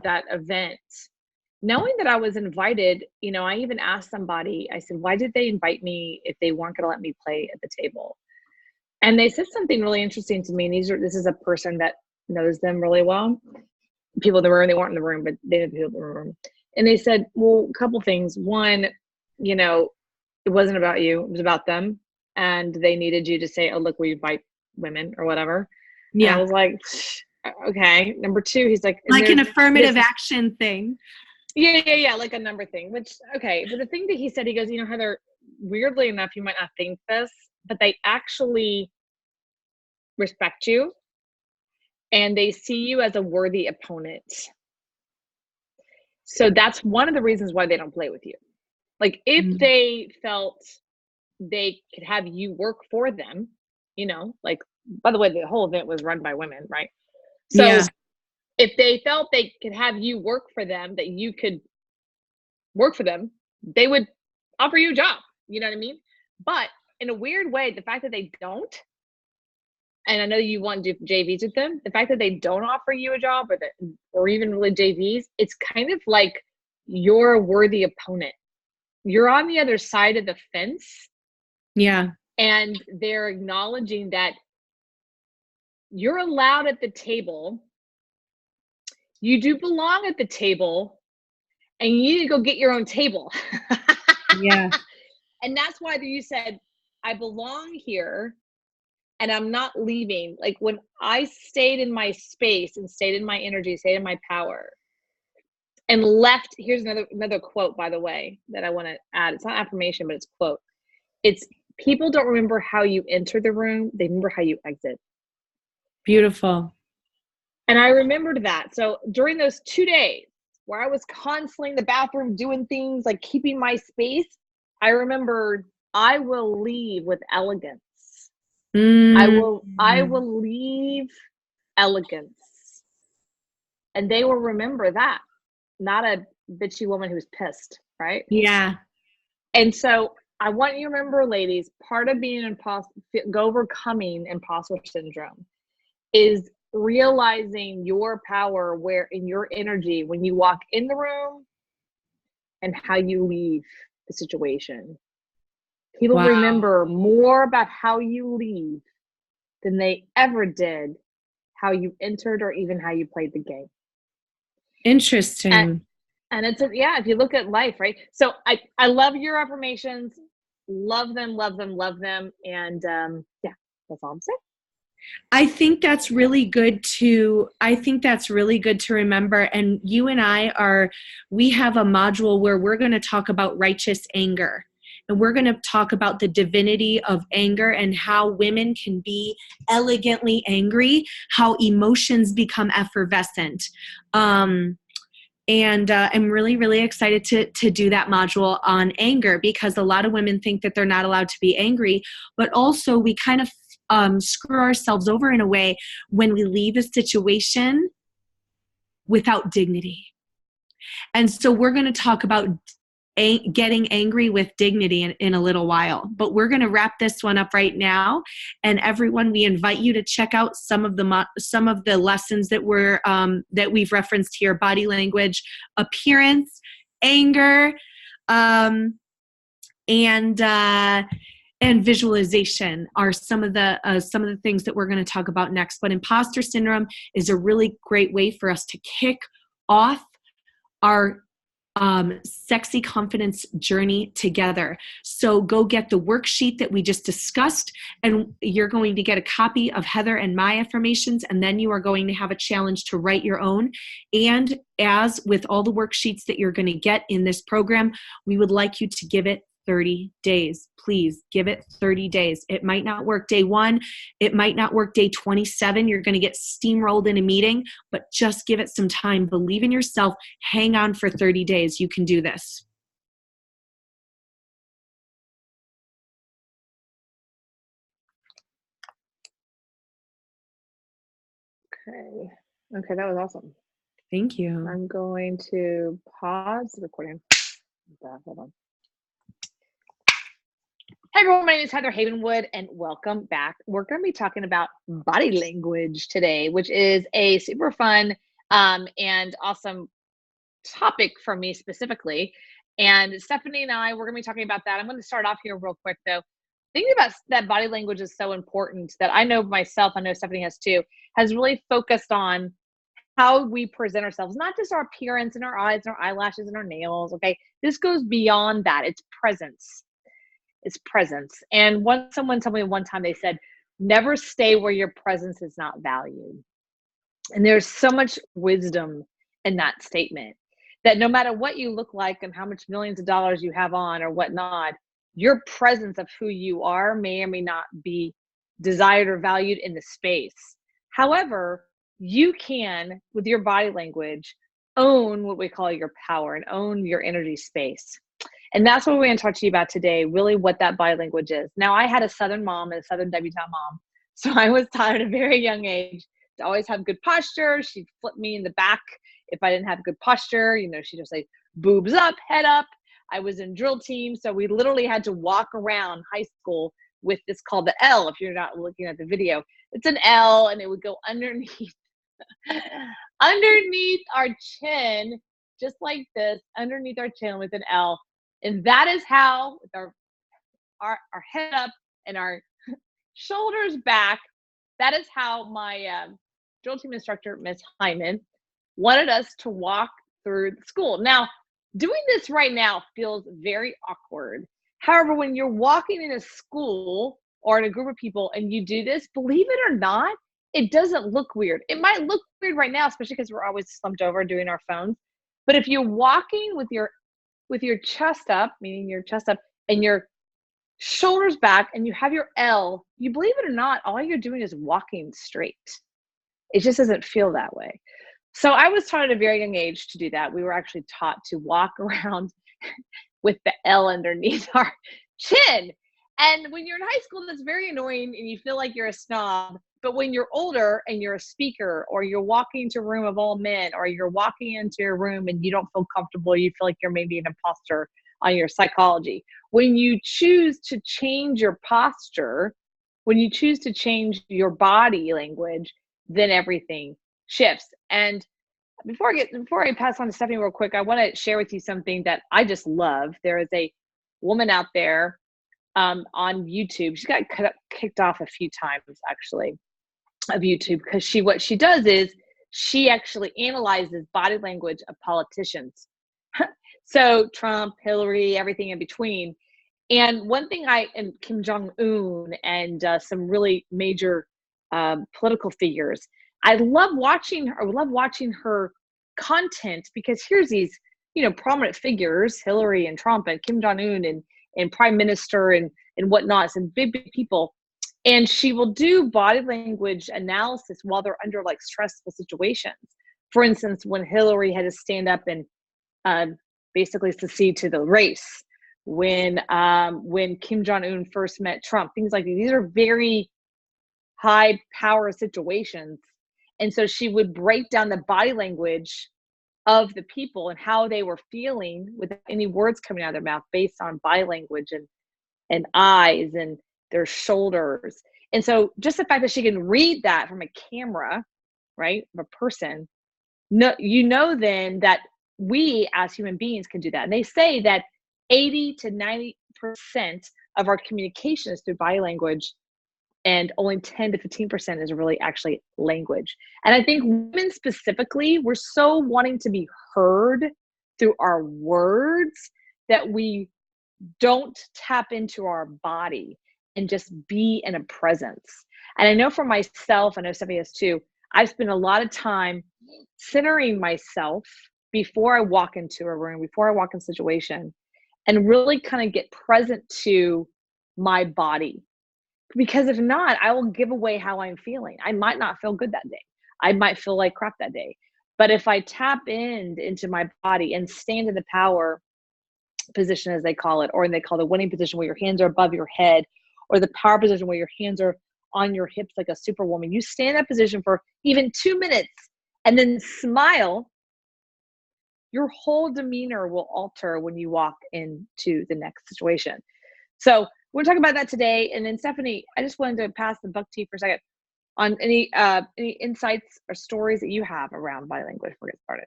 that event, knowing that I was invited. I even asked somebody, I said, why did they invite me if they weren't going to let me play at the table? And they said something really interesting to me. And this is a person that knows them really well. People in the room, they weren't in the room, but they knew people in the room. And they said, well, a couple things. One, it wasn't about you, it was about them. And they needed you to say, oh, look, we invite women or whatever. Yeah. And I was like, okay. Number 2, he's like an affirmative action thing. Yeah. Like a number thing, which, okay. But the thing that he said, he goes, Heather, weirdly enough, you might not think this, but they actually respect you and they see you as a worthy opponent. So that's one of the reasons why they don't play with you. Like if they felt they could have you work for them, like, by the way, the whole event was run by women, right? So if they felt they could have you work for them, that you could work for them, they would offer you a job. You know what I mean? But in a weird way, the fact that they don't, and I know you want to do JVs with them, the fact that they don't offer you a job or even really JVs, it's kind of like you're a worthy opponent. You're on the other side of the fence. Yeah. And they're acknowledging that you're allowed at the table. You do belong at the table, and you need to go get your own table. Yeah. And that's why you said, I belong here and I'm not leaving. Like when I stayed in my space and stayed in my energy, stayed in my power and left. Here's another quote, by the way, that I want to add. It's not affirmation, but it's a quote. It's people don't remember how you enter the room. They remember how you exit. Beautiful. And I remembered that. So during those 2 days where I was constantly in the bathroom doing things like keeping my space, I remembered I will leave with elegance. I will leave elegance. And they will remember that, not a bitchy woman who's pissed, right? Yeah. And so I want you to remember, ladies, part of being overcoming imposter syndrome is realizing your power where in your energy when you walk in the room and how you leave the situation. People remember more about how you leave than they ever did how you entered or even how you played the game. Interesting. And it's if you look at life, right? So I love your affirmations. Love them, love them, love them. And that's all I'm saying. I think that's really good to remember. And you and we have a module where we're going to talk about righteous anger. And we're going to talk about the divinity of anger and how women can be elegantly angry, how emotions become effervescent. And I'm really, really excited to do that module on anger, because a lot of women think that they're not allowed to be angry, but also we kind of screw ourselves over in a way when we leave a situation without dignity. And so we're going to talk about getting angry with dignity in a little while, but we're going to wrap this one up right now. And everyone, we invite you to check out some of the lessons that we've referenced here: body language, appearance, anger, and visualization are some of the things that we're going to talk about next. But imposter syndrome is a really great way for us to kick off our sexy confidence journey together. So go get the worksheet that we just discussed, and you're going to get a copy of Heather and my affirmations, and then you are going to have a challenge to write your own. And as with all the worksheets that you're going to get in this program, we would like you to give it 30 days. Please give it 30 days. It might not work day 1. It might not work day 27. You're going to get steamrolled in a meeting, but just give it some time. Believe in yourself. Hang on for 30 days. You can do this. Okay, that was awesome. Thank you. I'm going to pause the recording. Hold on. Hey everyone, my name is Heather Havenwood and welcome back. We're going to be talking about body language today, which is a super fun and awesome topic for me specifically. And Stephanie and we're going to be talking about that. I'm going to start off here real quick though. Thinking about that body language is so important that I know myself, I know Stephanie has too, has really focused on how we present ourselves, not just our appearance and our eyes and our eyelashes and our nails. Okay. This goes beyond that. It's presence. It's presence. And someone told me one time, they said, never stay where your presence is not valued. And there's so much wisdom in that statement, that no matter what you look like and how much millions of dollars you have on or whatnot, your presence of who you are may or may not be desired or valued in the space. However, you can, with your body language, own what we call your power and own your energy space. And that's what we're going to talk to you about today, really what that body language is. Now, I had a Southern mom and a Southern debutante mom. So I was taught at a very young age to always have good posture. She'd flip me in the back if I didn't have good posture. She'd just say, boobs up, head up. I was in drill team. So we literally had to walk around high school with this called the L. If you're not looking at the video, it's an L, and it would go underneath underneath our chin, just like this, underneath our chin with an L. And that is how, with our head up and our shoulders back, that is how my drill team instructor, Miss Hyman, wanted us to walk through the school. Now, doing this right now feels very awkward. However, when you're walking in a school or in a group of people and you do this, believe it or not, it doesn't look weird. It might look weird right now, especially because we're always slumped over doing our phones. But if you're walking with your chest up, meaning your chest up, and your shoulders back, and you have your L, you believe it or not, all you're doing is walking straight. It just doesn't feel that way. So I was taught at a very young age to do that. We were actually taught to walk around with the L underneath our chin. And when you're in high school, that's very annoying and you feel like you're a snob. But when you're older and you're a speaker, or you're walking into a room of all men, or you're walking into a room and you don't feel comfortable, you feel like you're maybe an imposter on your psychology. When you choose to change your posture, when you choose to change your body language, then everything shifts. And before I pass on to Stephanie real quick, I want to share with you something that I just love. There is a woman out there on YouTube. She got kicked off a few times, actually, of YouTube, because what she does is she actually analyzes body language of politicians. So Trump, Hillary, everything in between. And one thing and Kim Jong-un and some really major political figures, I love watching her content, because here's these, prominent figures, Hillary and Trump and Kim Jong-un and prime minister and whatnot, some big people. And she will do body language analysis while they're under like stressful situations. For instance, when Hillary had to stand up and basically secede to the race, when Kim Jong-un first met Trump, things like these are very high power situations. And so she would break down the body language of the people and how they were feeling without any words coming out of their mouth, based on body language and eyes and their shoulders. And so just the fact that she can read that from a camera, right, of a person, then that we as human beings can do that. And they say that 80 to 90% of our communication is through body language, and only 10 to 15% is really actually language. And I think women specifically, we're so wanting to be heard through our words that we don't tap into our body and just be in a presence. And I know for myself, I know Stephanie has too, I've spent a lot of time centering myself before I walk into a room, before I walk in a situation, and really kind of get present to my body. Because if not, I will give away how I'm feeling. I might not feel good that day. I might feel like crap that day. But if I tap into my body and stand in the power position, as they call it, or they call the winning position, where your hands are above your head, or the power position where your hands are on your hips like a superwoman, you stay in that position for even 2 minutes and then smile, your whole demeanor will alter when you walk into the next situation. So we're talking about that today. And then Stephanie, I just wanted to pass the buck to you for a second on any insights or stories that you have around body language before we get started.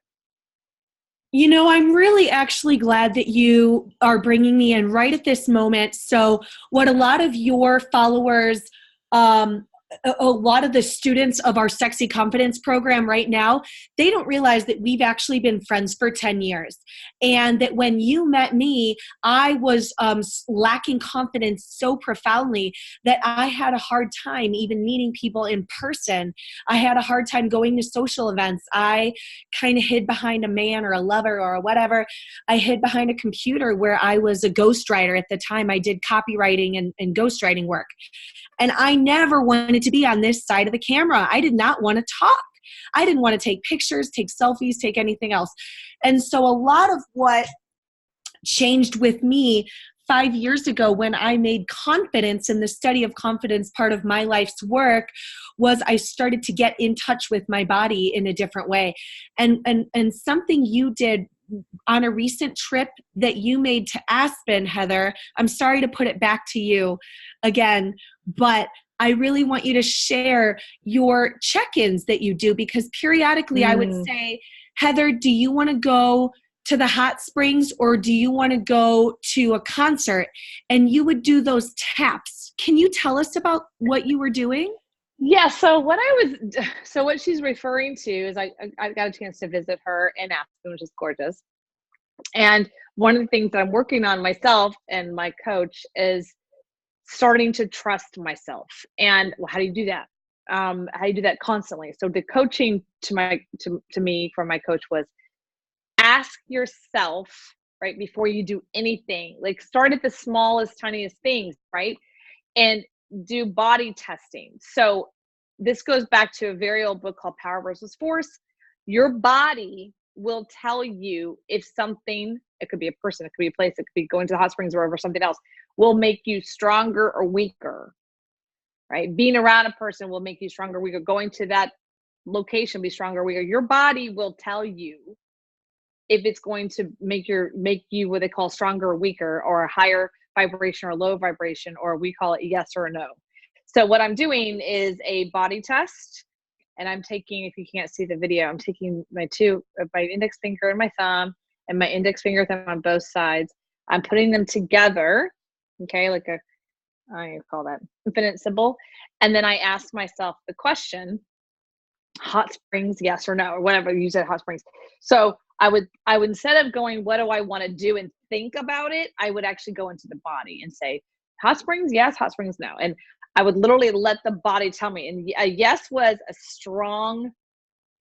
I'm really actually glad that you are bringing me in right at this moment. So what a lot of your followers, a lot of the students of our Sexy Confidence program right now, they don't realize that we've actually been friends for 10 years. And that when you met me, I was lacking confidence so profoundly that I had a hard time even meeting people in person. I had a hard time going to social events. I kind of hid behind a man or a lover or whatever. I hid behind a computer where I was a ghostwriter at the time. I did copywriting and ghostwriting work. And I never wanted to be on this side of the camera. I did not want to talk. I didn't want to take pictures, take selfies, take anything else. And so a lot of what changed with me 5 years ago, when I made confidence and the study of confidence part of my life's work, was I started to get in touch with my body in a different way. And something you did on a recent trip that you made to Aspen, Heather. I'm sorry to put it back to you again, but I really want you to share your check-ins that you do, because periodically I would say, Heather, do you want to go to the hot springs or do you want to go to a concert? And you would do those taps. Can you tell us about what you were doing? Yeah. So what she's referring to is I got a chance to visit her in Aspen, which is gorgeous. And one of the things that I'm working on myself and my coach is starting to trust myself. And how do you do that? How do you do that constantly? So the coaching to me from my coach was, ask yourself, right, before you do anything, like start at the smallest, tiniest things, right? And do body testing. So this goes back to a very old book called Power versus Force. Your body will tell you if something, it could be a person, it could be a place, it could be going to the hot springs or wherever, something else will make you stronger or weaker, right? Being around a person will make you stronger or weaker. Going to that location, be stronger or weaker. Your body will tell you if it's going to make you what they call stronger or weaker, or a higher vibration or a low vibration, or we call it yes or no. So what I'm doing is a body test, and I'm taking, if you can't see the video, I'm taking my index finger and my thumb and my index finger thumb on both sides. I'm putting them together, okay, like I call that infinite symbol. And then I ask myself the question, hot springs, yes or no, or whatever you said, hot springs. So I would instead of going, what do I want to do, and think about it, I would actually go into the body and say, hot springs, yes, hot springs, no. And I would literally let the body tell me. And a yes was a strong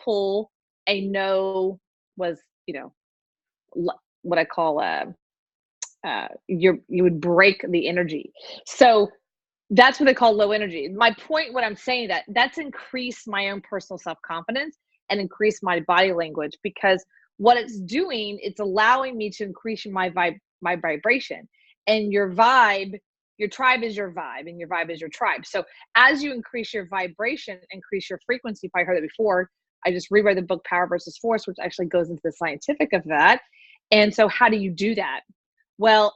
pull. A no was, what I call you would break the energy. So that's what they call low energy. My point, what I'm saying, that's increased my own personal self-confidence and increase my body language, because what it's doing, it's allowing me to increase my vibration. And your tribe is your vibe, and your vibe is your tribe. So as you increase your vibration, increase your frequency, if I heard it before, I just reread the book Power versus Force, which actually goes into the scientific of that. And so how do you do that? Well,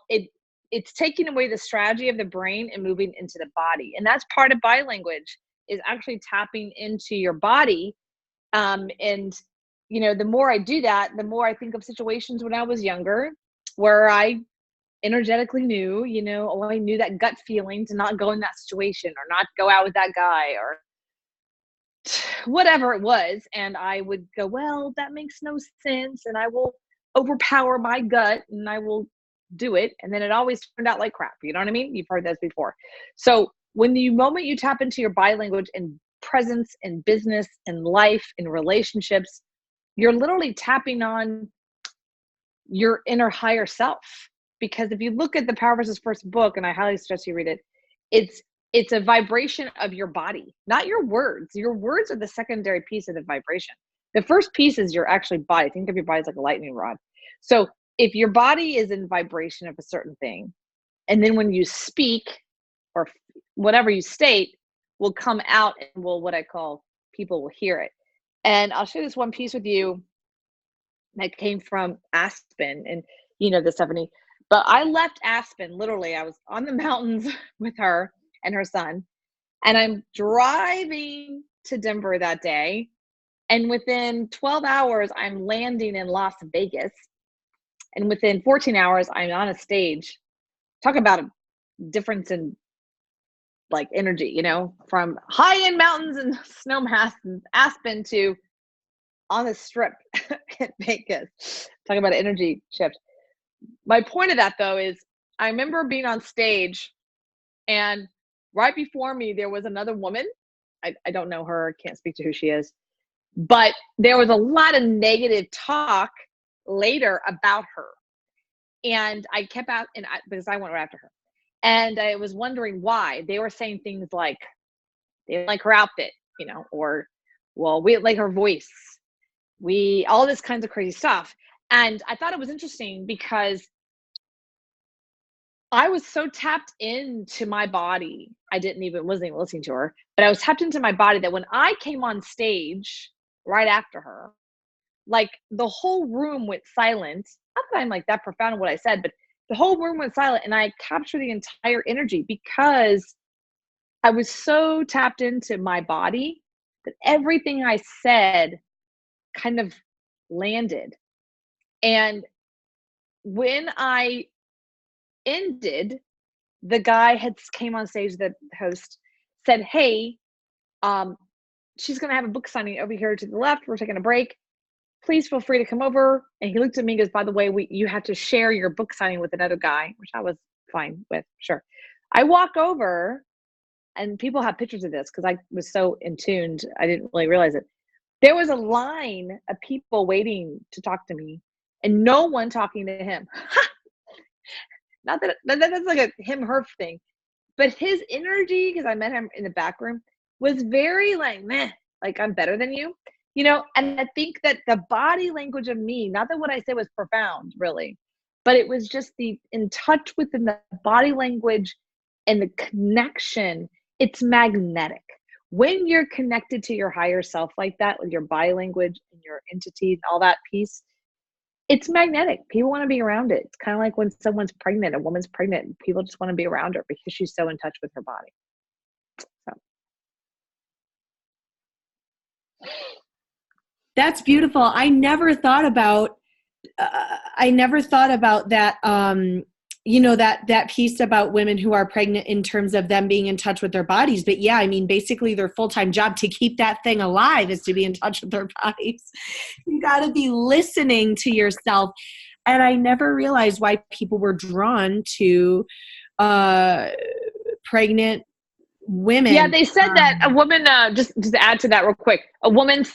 it's taking away the strategy of the brain and moving into the body. And that's part of body language, is actually tapping into your body. And, the more I do that, the more I think of situations when I was younger where I energetically knew, I knew that gut feeling to not go in that situation or not go out with that guy or whatever it was. And I would go, well, that makes no sense. And I will overpower my gut and I will do it. And then it always turned out like crap. You know what I mean? You've heard this before. So when the moment you tap into your body language and presence in business and life and relationships, you're literally tapping on your inner higher self. Because if you look at the Power versus Force book, and I highly suggest you read it, it's a vibration of your body, not your words. Your words are the secondary piece of the vibration. The first piece is your actually body. Think of your body as like a lightning rod. So if your body is in vibration of a certain thing, and then when you speak or whatever you state will come out and what I call, people will hear it. And I'll share this one piece with you that came from Aspen, and this, Stephanie. But I left Aspen, literally, I was on the mountains with her and her son, and I'm driving to Denver that day. And within 12 hours, I'm landing in Las Vegas. And within 14 hours, I'm on a stage. Talk about a difference in like energy, from high-end mountains and snow masks and Aspen to on the strip in Vegas. Talking about energy shift. My point of that, though, is I remember being on stage, and right before me, there was another woman. I don't know her, can't speak to who she is, but there was a lot of negative talk later about her. And I kept out, because I went right after her. And I was wondering why. They were saying things like, they didn't like her outfit, or, well, we didn't like her voice. All this kinds of crazy stuff. And I thought it was interesting because I was so tapped into my body. Wasn't even listening to her, but I was tapped into my body that when I came on stage right after her, like the whole room went silent. Not that I'm like that profound in what I said, but the whole room went silent, and I captured the entire energy because I was so tapped into my body that everything I said kind of landed. And when I ended, the guy had came on stage, the host said, "Hey, she's going to have a book signing over here to the left. We're taking a break. Please feel free to come over." And he looked at me and goes, "By the way, you have to share your book signing with another guy," which I was fine with. Sure. I walk over, and people have pictures of this because I was so in tuned, I didn't really realize it. There was a line of people waiting to talk to me and no one talking to him. Not that's like a him, her thing, but his energy, because I met him in the back room, was very like, meh, like I'm better than you, you know? And I think that the body language of me, not that what I said was profound really, but it was just the in touch with the body language and the connection. It's magnetic. When you're connected to your higher self like that, with your body language and your entity and all that piece, it's magnetic. People want to be around it. It's kind of like when someone's pregnant, a woman's pregnant, people just want to be around her because she's so in touch with her body. So. That's beautiful. I never thought about that, you know, that piece about women who are pregnant in terms of them being in touch with their bodies. But yeah, I mean, basically their full-time job to keep that thing alive is to be in touch with their bodies. You got to be listening to yourself. And I never realized why people were drawn to pregnant women. Yeah, they said that a woman, just to add to that real quick, a woman's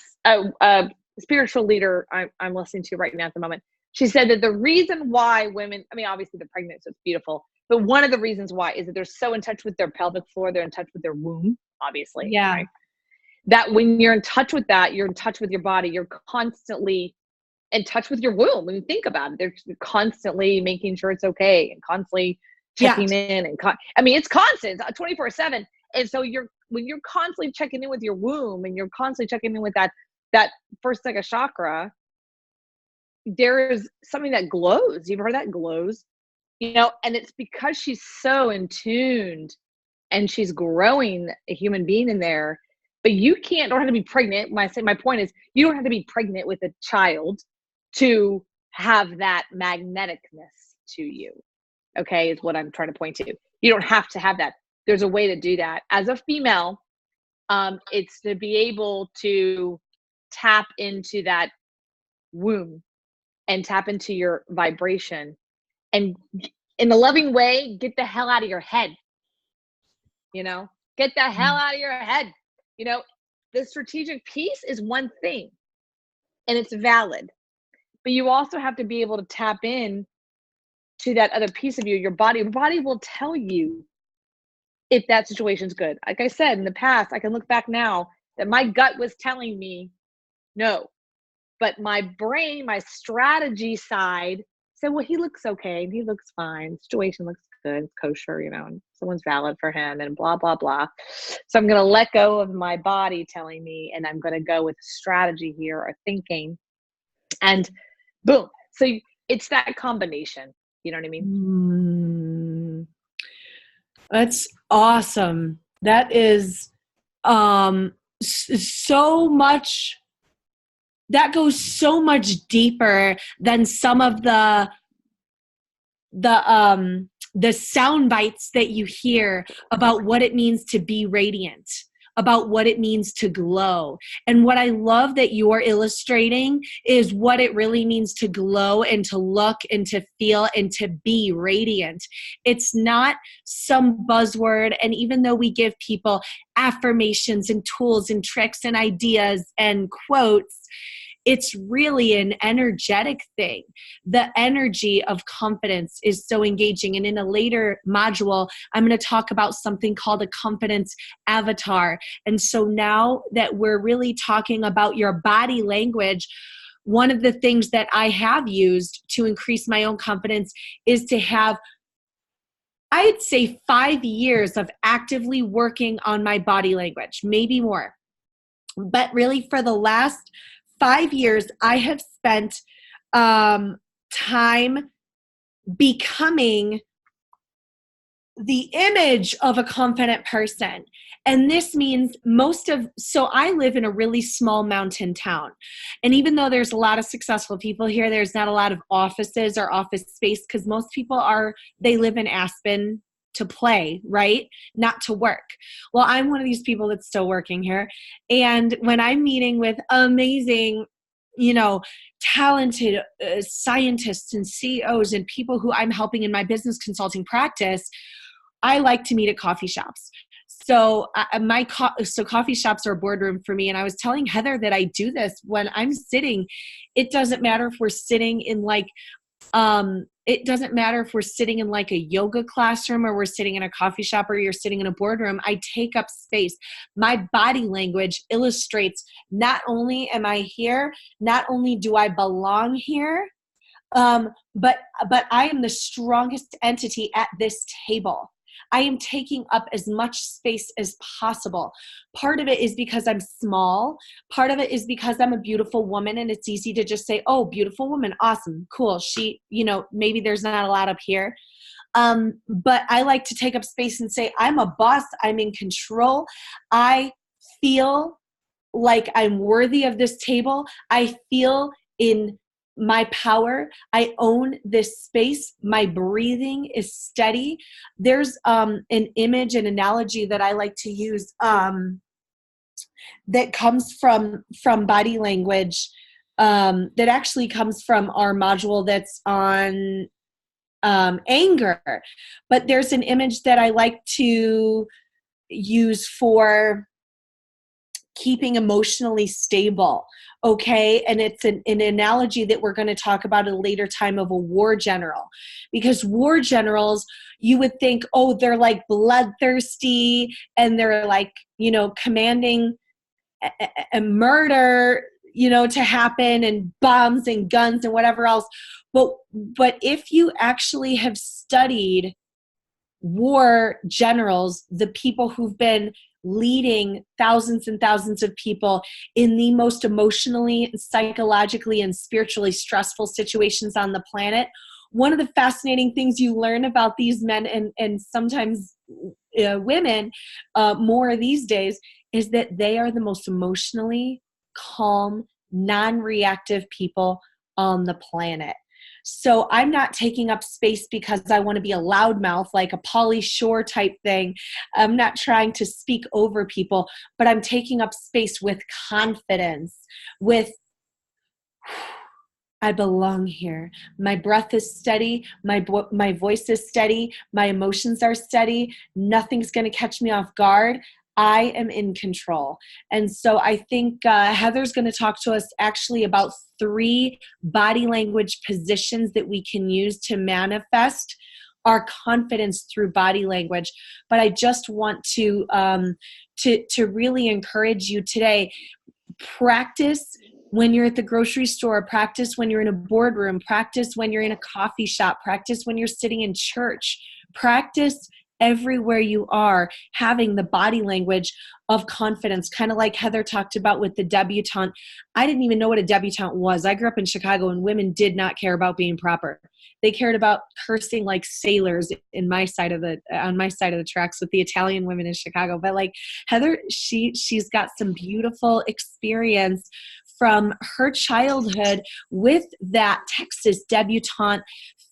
spiritual leader I'm listening to right now at the moment, she said that the reason why women, I mean, obviously they're pregnant, so it's beautiful, but one of the reasons why is that they're so in touch with their pelvic floor, they're in touch with their womb, obviously. Yeah. Right? That when you're in touch with that, you're in touch with your body, you're constantly in touch with your womb. When you think about it, they're constantly making sure it's okay and constantly checking in. And I mean, it's constant, 24/7. And so when you're constantly checking in with your womb and you're constantly checking in with that first second chakra, there is something that glows. You've heard that glows, you know, and it's because she's so in tuned and she's growing a human being in there. But you don't have to be pregnant. When I say, my point is, you don't have to be pregnant with a child to have that magneticness to you. Okay, is what I'm trying to point to. You don't have to have that. There's a way to do that. As a female, it's to be able to tap into that womb and tap into your vibration, and in a loving way, get the hell out of your head. You know, get the hell out of your head. You know, the strategic piece is one thing and it's valid, but you also have to be able to tap in to that other piece of you, your body. Your body will tell you if that situation's good. Like I said, in the past, I can look back now that my gut was telling me no, but my brain, my strategy side said, well, he looks okay. He looks fine. Situation looks good. It's kosher, you know, and someone's valid for him and blah, blah, blah. So I'm going to let go of my body telling me, and I'm going to go with strategy here or thinking, and boom. So it's that combination. You know what I mean? That's awesome. That is so much, that goes so much deeper than some of the sound bites that you hear about what it means to be radiant, about what it means to glow. And what I love that you're illustrating is what it really means to glow and to look and to feel and to be radiant. It's not some buzzword. And even though we give people affirmations and tools and tricks and ideas and quotes, it's really an energetic thing. The energy of confidence is so engaging. And in a later module, I'm going to talk about something called a confidence avatar. And so now that we're really talking about your body language, one of the things that I have used to increase my own confidence is to have, I'd say, 5 years of actively working on my body language, maybe more. But really for the last 5 years, I have spent time becoming the image of a confident person. And this means so I live in a really small mountain town. And even though there's a lot of successful people here, there's not a lot of offices or office space because most people they live in Aspen to play, right? Not to work. Well, I'm one of these people that's still working here. And when I'm meeting with amazing, talented scientists and CEOs and people who I'm helping in my business consulting practice, I like to meet at coffee shops. So coffee shops are a boardroom for me. And I was telling Heather that I do this when I'm sitting. It doesn't matter if we're sitting in like a yoga classroom or we're sitting in a coffee shop or you're sitting in a boardroom. I take up space. My body language illustrates not only am I here, not only do I belong here, but I am the strongest entity at this table. I am taking up as much space as possible. Part of it is because I'm small. Part of it is because I'm a beautiful woman and it's easy to just say, oh, beautiful woman. Awesome. Cool. Maybe there's not a lot up here. But I like to take up space and say, I'm a boss. I'm in control. I feel like I'm worthy of this table. I feel in my power. I own this space. My breathing is steady. There's an image, an analogy that I like to use that comes from body language that actually comes from our module that's on anger. But there's an image that I like to use for keeping emotionally stable. Okay. And it's an analogy that we're going to talk about at a later time of a war general, because war generals, you would think, oh, they're like bloodthirsty and they're like, commanding a murder, to happen and bombs and guns and whatever else. But if you actually have studied war generals, the people who've been leading thousands and thousands of people in the most emotionally, psychologically, and spiritually stressful situations on the planet, one of the fascinating things you learn about these men and sometimes women more these days is that they are the most emotionally calm, non-reactive people on the planet. So I'm not taking up space because I want to be a loudmouth, like a Pauly Shore type thing. I'm not trying to speak over people, but I'm taking up space with confidence, with I belong here. My breath is steady. My voice is steady. My emotions are steady. Nothing's going to catch me off guard. I am in control. And so I think Heather's going to talk to us actually about 3 body language positions that we can use to manifest our confidence through body language. But I just want to really encourage you today, practice when you're at the grocery store, practice when you're in a boardroom, practice when you're in a coffee shop, practice when you're sitting in church, practice everywhere you are, having the body language of confidence, kind of like Heather talked about with the debutante. I didn't even know what a debutante was. I grew up in Chicago and women did not care about being proper. They cared about cursing like sailors on my side of the tracks with the Italian women in Chicago. But like Heather, she's got some beautiful experience from her childhood with that Texas debutante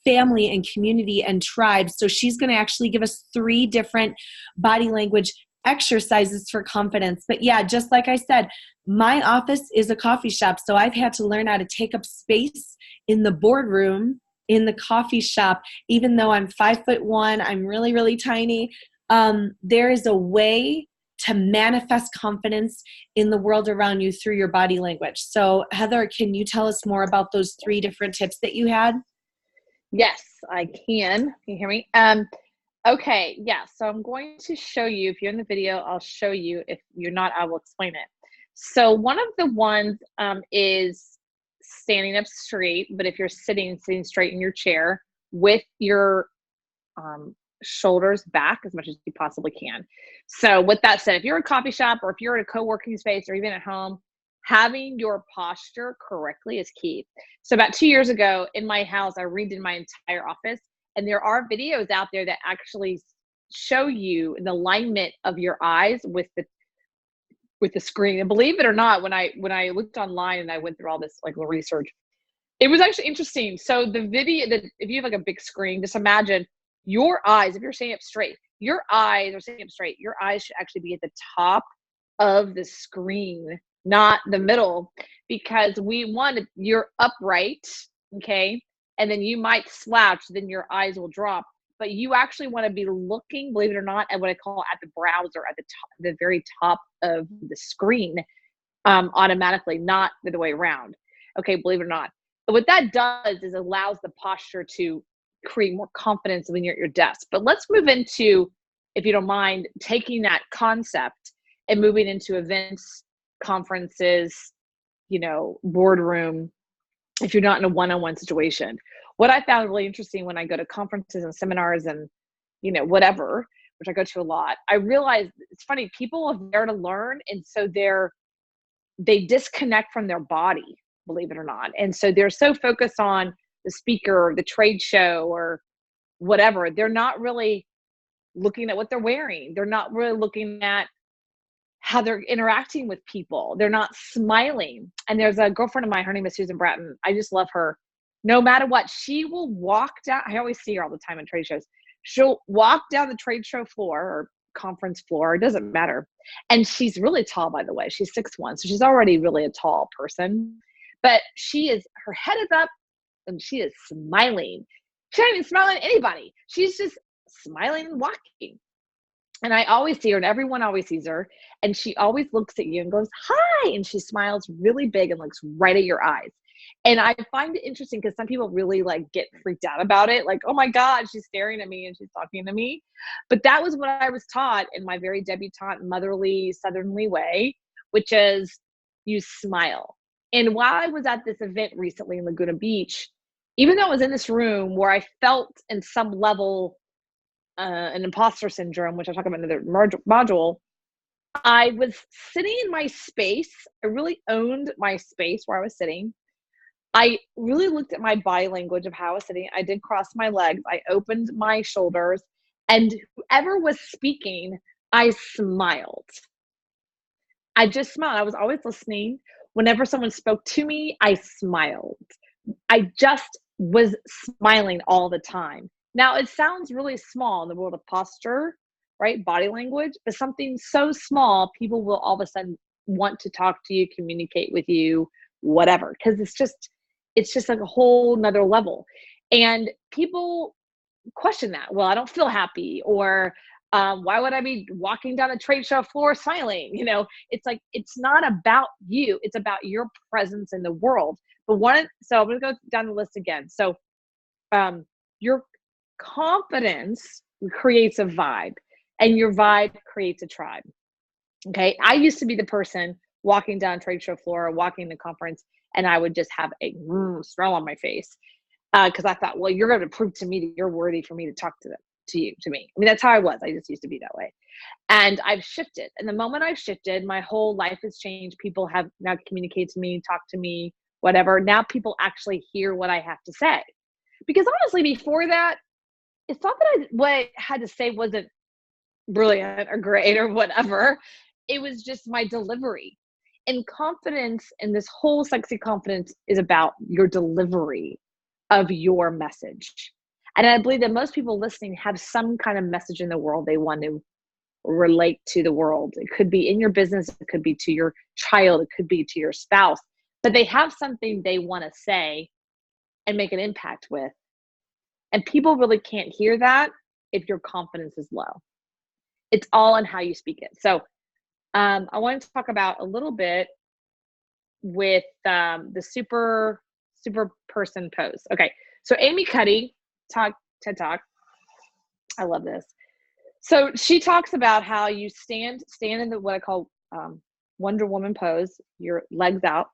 family and community and tribe. So she's going to actually give us 3 different body language exercises for confidence. But yeah, just like I said, my office is a coffee shop. So I've had to learn how to take up space in the boardroom, in the coffee shop, even though I'm 5'1", I'm really, really tiny. There is a way to manifest confidence in the world around you through your body language. So Heather, can you tell us more about those 3 different tips that you had? Yes, I can. Can you hear me? Okay, yeah. So I'm going to show you, if you're in the video, I'll show you. If you're not, I will explain it. So one of the ones is standing up straight, but if you're sitting straight in your chair with your shoulders back as much as you possibly can. So with that said, if you're in a coffee shop or if you're in a co-working space or even at home, having your posture correctly is key. So about 2 years ago in my house, I redid my entire office, and there are videos out there that actually show you the alignment of your eyes with the screen. And believe it or not, when I looked online and I went through all this like research, it was actually interesting. So the video, that if you have like a big screen, just imagine your eyes, if you're sitting up straight, your eyes are sitting up straight. Your eyes should actually be at the top of the screen, not the middle, because we want you're upright, okay? And then you might slouch, then your eyes will drop. But you actually want to be looking, believe it or not, at what I call at the browser, at the top, the very top of the screen, automatically, not the other way around. Okay, believe it or not. But what that does is allows the posture to create more confidence when you're at your desk. But let's move into, if you don't mind, taking that concept and moving into events, conferences, boardroom, if you're not in a one-on-one situation. What I found really interesting when I go to conferences and seminars and, whatever, which I go to a lot, I realized it's funny, people are there to learn. And so they disconnect from their body, believe it or not. And so they're so focused on the speaker or the trade show or whatever. They're not really looking at what they're wearing. They're not really looking at how they're interacting with people. They're not smiling. And there's a girlfriend of mine, her name is Susan Bratton. I just love her. No matter what, she will walk down. I always see her all the time in trade shows. She'll walk down the trade show floor or conference floor. It doesn't matter. And she's really tall, by the way. She's 6'1", so she's already really a tall person. But her head is up and she is smiling. She's not even smiling at anybody. She's just smiling and walking. And I always see her, and everyone always sees her, and she always looks at you and goes, hi, and she smiles really big and looks right at your eyes. And I find it interesting because some people really get freaked out about it. Like, oh my God, she's staring at me and she's talking to me. But that was what I was taught in my very debutante, motherly, Southernly way, which is you smile. And while I was at this event recently in Laguna Beach, even though I was in this room where I felt in some level an imposter syndrome, which I'll talk about in another module, I was sitting in my space. I really owned my space where I was sitting. I really looked at my body language of how I was sitting. I did cross my legs. I opened my shoulders. And whoever was speaking, I smiled. I just smiled. I was always listening. Whenever someone spoke to me, I smiled. I just was smiling all the time. Now, it sounds really small in the world of posture, right? Body language, but something so small, people will all of a sudden want to talk to you, communicate with you, whatever, because it's just like a whole nother level. And people question that. Well, I don't feel happy, or why would I be walking down a trade show floor smiling? It's like, it's not about you. It's about your presence in the world. So I'm going to go down the list again. So your confidence creates a vibe, and your vibe creates a tribe. Okay. I used to be the person walking down a trade show floor or walking the conference, and I would just have a smile on my face. Because I thought, well, you're going to prove to me that you're worthy for me to talk to me. I mean, that's how I was. I just used to be that way. And I've shifted. And the moment I've shifted, my whole life has changed. People have now communicated to me, talk to me, whatever. Now people actually hear what I have to say. Because honestly, before that, it's not that what I had to say wasn't brilliant or great or whatever. It was just my delivery. And confidence, and this whole sexy confidence, is about your delivery of your message. And I believe that most people listening have some kind of message in the world they want to relate to the world. It could be in your business, it could be to your child, it could be to your spouse, but they have something they want to say and make an impact with. And people really can't hear that if your confidence is low. It's all on how you speak it. So I want to talk about a little bit with the super person pose. Okay, so Amy Cuddy, TED Talk. I love this. So she talks about how you stand in the what I call Wonder Woman pose. Your legs out,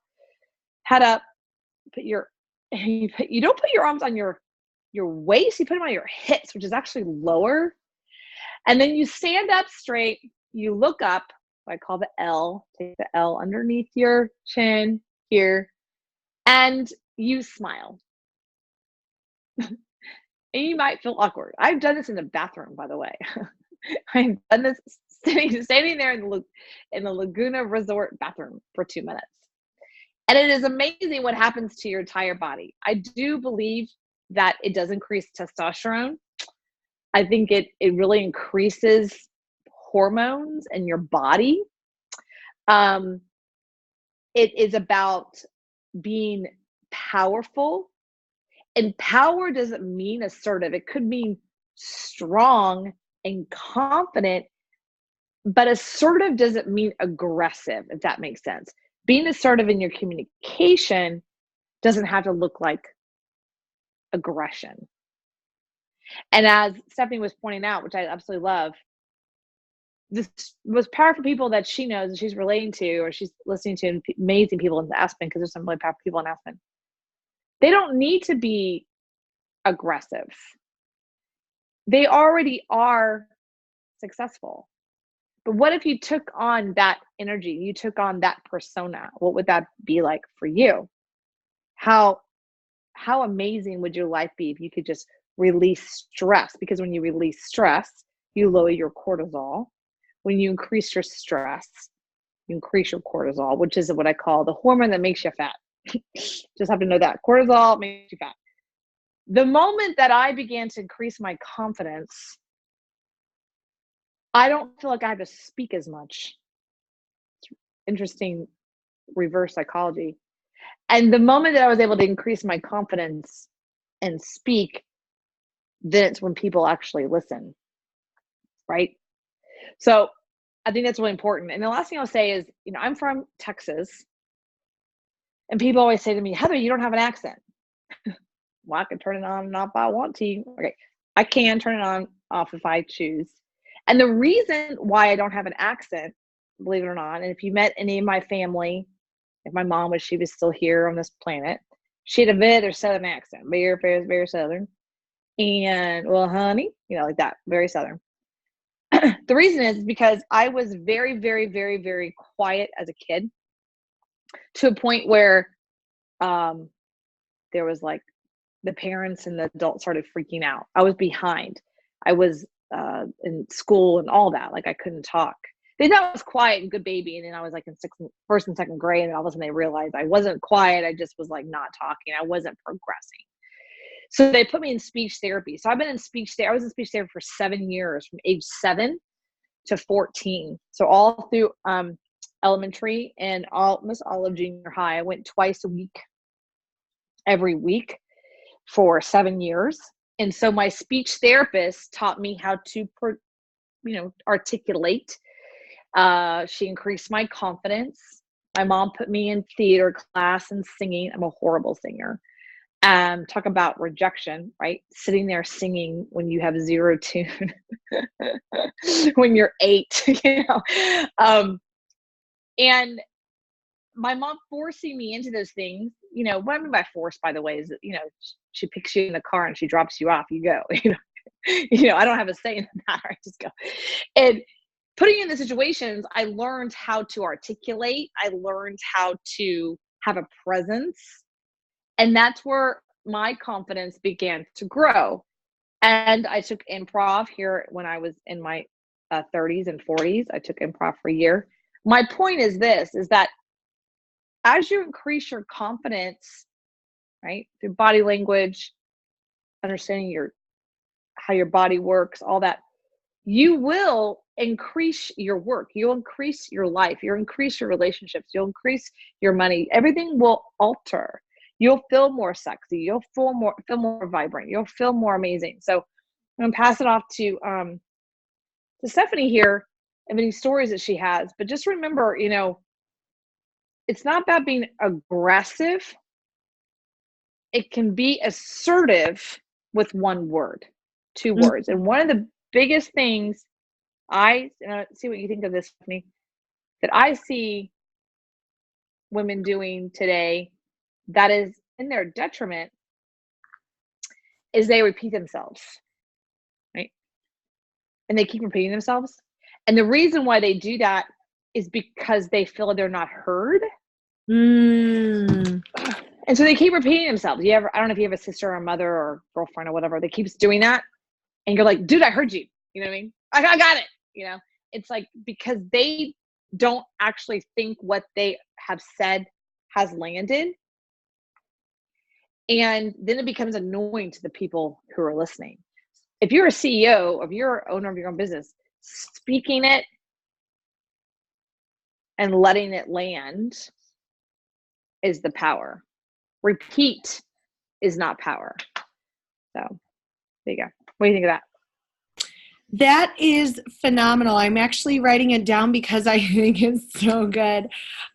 head up. You don't put your arms on your waist. You put them on your hips, which is actually lower. And then you stand up straight. You look up, what I call the L. Take the L underneath your chin here, and you smile. And you might feel awkward. I've done this in the bathroom, by the way. I've done this standing there in the Laguna Resort bathroom for 2 minutes. And it is amazing what happens to your entire body. I do believe that it does increase testosterone. I think it really increases hormones in your body. It is about being powerful. And power doesn't mean assertive. It could mean strong and confident, but assertive doesn't mean aggressive, if that makes sense. Being assertive in your communication doesn't have to look like aggression. And as Stephanie was pointing out, which I absolutely love, the most powerful people that she knows and she's relating to, or she's listening to, amazing people in Aspen, because there's some really powerful people in Aspen. They don't need to be aggressive. They already are successful. But what if you took on that energy, you took on that persona? What would that be like for you? How amazing would your life be if you could just release stress? Because when you release stress, you lower your cortisol. When you increase your stress, you increase your cortisol, which is what I call the hormone that makes you fat. Just have to know that. Cortisol makes you fat. The moment that I began to increase my confidence, I don't feel like I have to speak as much. It's interesting reverse psychology. And the moment that I was able to increase my confidence and speak, then it's when people actually listen, right? So I think that's really important. And the last thing I'll say is, I'm from Texas, and people always say to me, Heather, you don't have an accent. Well, I can turn it on and off if I want to. Okay, I can turn it on, off if I choose. And the reason why I don't have an accent, believe it or not, and if you met any of my family, if my mom she was still here on this planet, she had a very southern accent, very, very, very southern. And, well, honey, like that, very southern. The reason is because I was very, very, very, very quiet as a kid, to a point where there was like the parents and the adults started freaking out. I was behind. I was in school and all that. Like I couldn't talk. They thought I was quiet and good baby. And then I was like in first and second grade. And all of a sudden they realized I wasn't quiet. I just was like not talking. I wasn't progressing. So they put me in speech therapy. So I've been in speech therapy. I was in speech therapy for 7 years, from age 7 to 14. So all through elementary and almost all of junior high. I went twice a week, every week, for 7 years. And so my speech therapist taught me how to, articulate. She increased my confidence. My mom put me in theater class and singing. I'm a horrible singer. Talk about rejection, right? Sitting there singing when you have zero tune, when you're 8, and my mom forcing me into those things, what I mean by force, by the way, is that, she picks you in the car and she drops you off, you go, I don't have a say in that. I just go. And putting you in the situations, I learned how to articulate. I learned how to have a presence. And that's where my confidence began to grow. And I took improv here when I was in my 30s and 40s. I took improv for a year. My point is this, is that as you increase your confidence, right, through body language, understanding how your body works, all that, you will increase your work. You'll increase your life. You'll increase your relationships. You'll increase your money. Everything will alter. You'll feel more sexy. You'll feel more vibrant. You'll feel more amazing. So I'm going to pass it off to Stephanie here and any stories that she has. But just remember, it's not about being aggressive. It can be assertive with one word, 2 words. And one of the biggest things see what you think of this, Stephanie, that I see women doing today that is in their detriment is they repeat themselves, right? And they keep repeating themselves. And the reason why they do that is because they feel they're not heard. Mm. And so they keep repeating themselves. I don't know if you have a sister or a mother or girlfriend or whatever that keeps doing that. And you're like, dude, I heard you. You know what I mean? I got it. You know, it's like, because they don't actually think what they have said has landed. And then it becomes annoying to the people who are listening. If you're a CEO, if you're owner of your own business, speaking it and letting it land is the power. Repeat is not power. So there you go. What do you think of that? That is phenomenal. I'm actually writing it down because I think it's so good.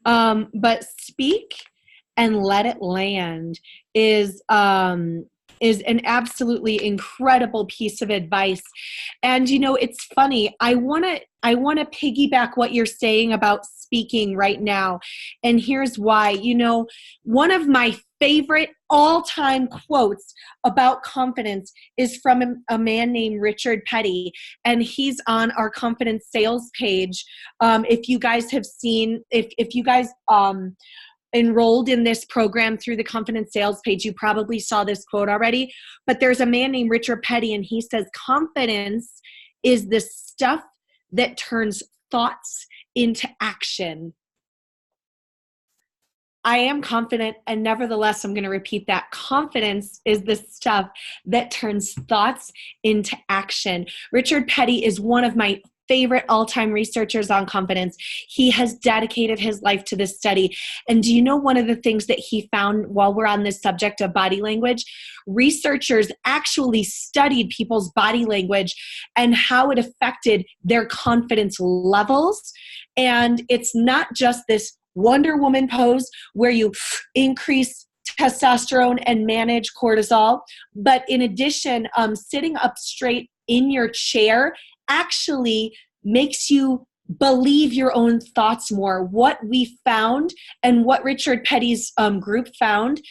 But speak and let it land is an absolutely incredible piece of advice. And it's funny. I want to piggyback what you're saying about speaking right now. And here's why. One of my favorite all-time quotes about confidence is from a man named Richard Petty, and he's on our confidence sales page. If you guys have seen, if you guys enrolled in this program through the confidence sales page, you probably saw this quote already. But there's a man named Richard Petty, and he says, confidence is the stuff that turns thoughts into action. I am confident, and nevertheless, I'm going to repeat that. Confidence is the stuff that turns thoughts into action. Richard Petty is one of my favorite all-time researchers on confidence. He has dedicated his life to this study. And do you know one of the things that he found while we're on this subject of body language? Researchers actually studied people's body language and how it affected their confidence levels. And it's not just this Wonder Woman pose where you increase testosterone and manage cortisol, but in addition, sitting up straight in your chair actually makes you believe your own thoughts more. What we found, and what Richard Petty's group found,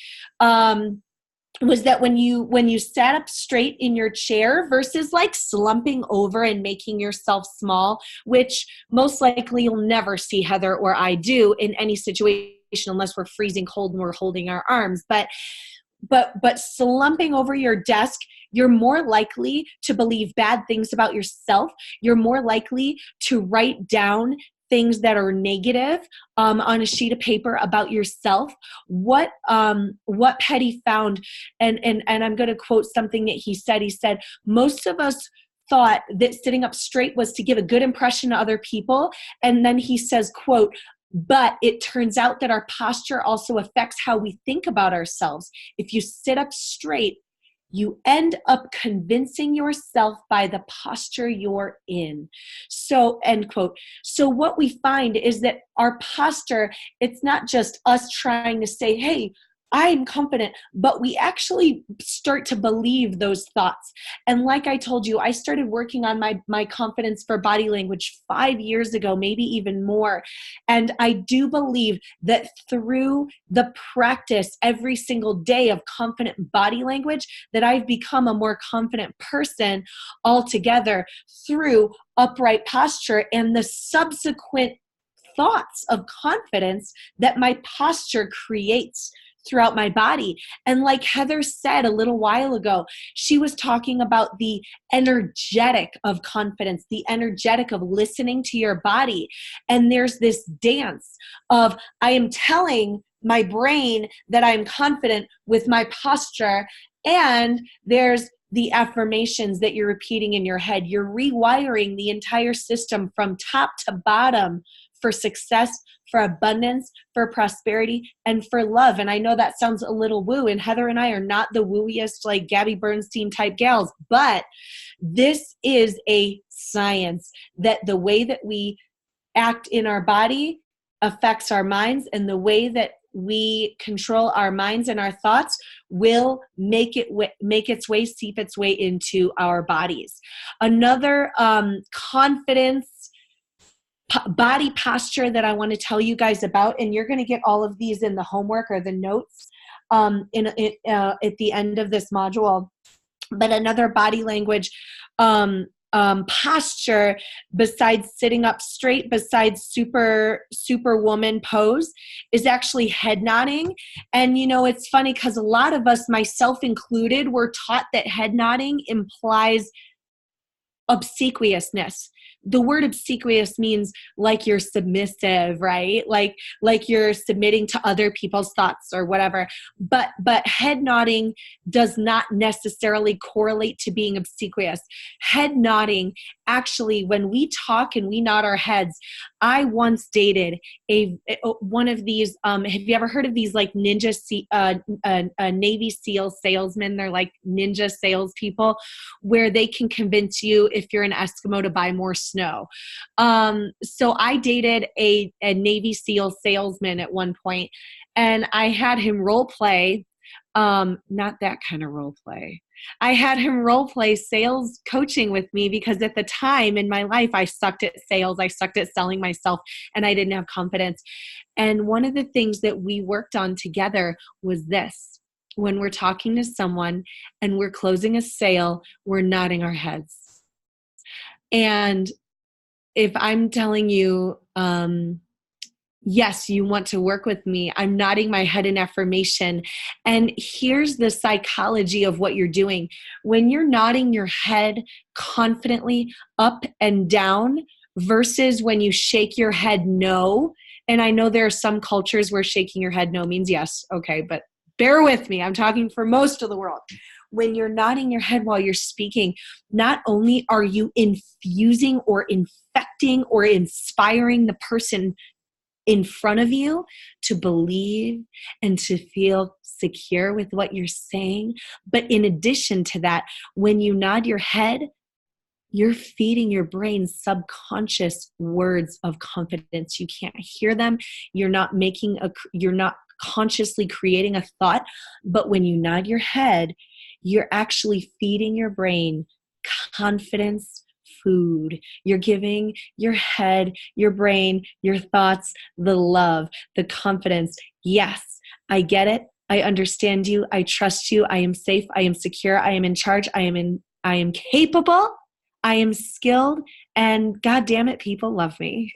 was that when you sat up straight in your chair versus like slumping over and making yourself small, which most likely you'll never see Heather or I do in any situation unless we're freezing cold and we're holding our arms. But slumping over your desk, you're more likely to believe bad things about yourself. You're more likely to write down things that are negative on a sheet of paper about yourself. What Petty found, and I'm going to quote something that he said. He said, most of us thought that sitting up straight was to give a good impression to other people. And then he says, quote, but it turns out that our posture also affects how we think about ourselves. If you sit up straight, you end up convincing yourself by the posture you're in. So, end quote. So what we find is that our posture, it's not just us trying to say, hey, I'm confident, but we actually start to believe those thoughts. And like I told you, I started working on my confidence for body language 5 years ago, maybe even more. And I do believe that through the practice every single day of confident body language, that I've become a more confident person altogether through upright posture and the subsequent thoughts of confidence that my posture creates throughout my body. And like Heather said a little while ago, she was talking about the energetic of confidence, the energetic of listening to your body. And there's this dance of, I am telling my brain that I'm confident with my posture, and there's the affirmations that you're repeating in your head. You're rewiring the entire system from top to bottom for success, for abundance, for prosperity, and for love. And I know that sounds a little woo, and Heather and I are not the wooiest, like Gabby Bernstein type gals, but this is a science that the way that we act in our body affects our minds, and the way that we control our minds and our thoughts will seep its way into our bodies. Another confidence body posture that I want to tell you guys about, and you're going to get all of these in the homework or the notes at the end of this module. But another body language posture besides sitting up straight, besides superwoman pose, is actually head nodding. And it's funny because a lot of us, myself included, were taught that head nodding implies obsequiousness. The word obsequious means like you're submissive, right? Like you're submitting to other people's thoughts or whatever. But head nodding does not necessarily correlate to being obsequious. Head nodding, actually, when we talk and we nod our heads, I once dated one of these. Have you ever heard of these like ninja Navy SEAL salesmen? They're like ninja salespeople, where they can convince you if you're an Eskimo to buy more snow. So I dated a Navy SEAL salesman at one point, and I had him role play. Not that kind of role play. I had him role play sales coaching with me because at the time in my life, I sucked at sales. I sucked at selling myself, and I didn't have confidence. And one of the things that we worked on together was this. When we're talking to someone and we're closing a sale, we're nodding our heads. And if I'm telling you, yes, you want to work with me, I'm nodding my head in affirmation. And here's the psychology of what you're doing. When you're nodding your head confidently up and down versus when you shake your head no. And I know there are some cultures where shaking your head no means yes. Okay, but bear with me. I'm talking for most of the world. When you're nodding your head while you're speaking, not only are you infusing or infecting or inspiring the person in front of you to believe and to feel secure with what you're saying, but in addition to that, when you nod your head, you're feeding your brain subconscious words of confidence. You can't hear them. You're not consciously creating a thought, but when you nod your head, you're actually feeding your brain confidence food. You're giving your head, your brain, your thoughts, the love, the confidence. Yes, I get it. I understand you. I trust you. I am safe. I am secure. I am in charge. I am capable. I am skilled. And God damn it, people love me.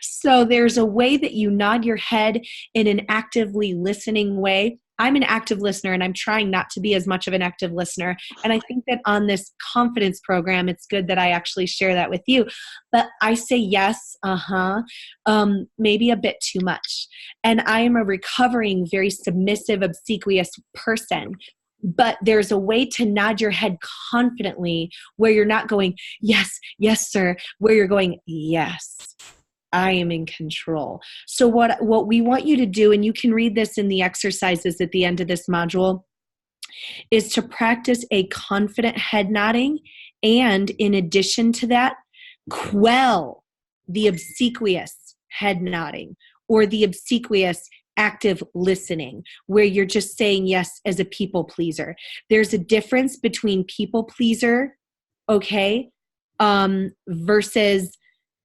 So there's a way that you nod your head in an actively listening way. I'm an active listener, and I'm trying not to be as much of an active listener. And I think that on this confidence program, it's good that I actually share that with you. But I say yes, maybe a bit too much. And I am a recovering, very submissive, obsequious person. But there's a way to nod your head confidently where you're not going, yes, yes, sir, where you're going, yes, I am in control. So what we want you to do, and you can read this in the exercises at the end of this module, is to practice a confident head nodding. And in addition to that, quell the obsequious head nodding or the obsequious active listening, where you're just saying yes as a people pleaser. There's a difference between people pleaser, okay, versus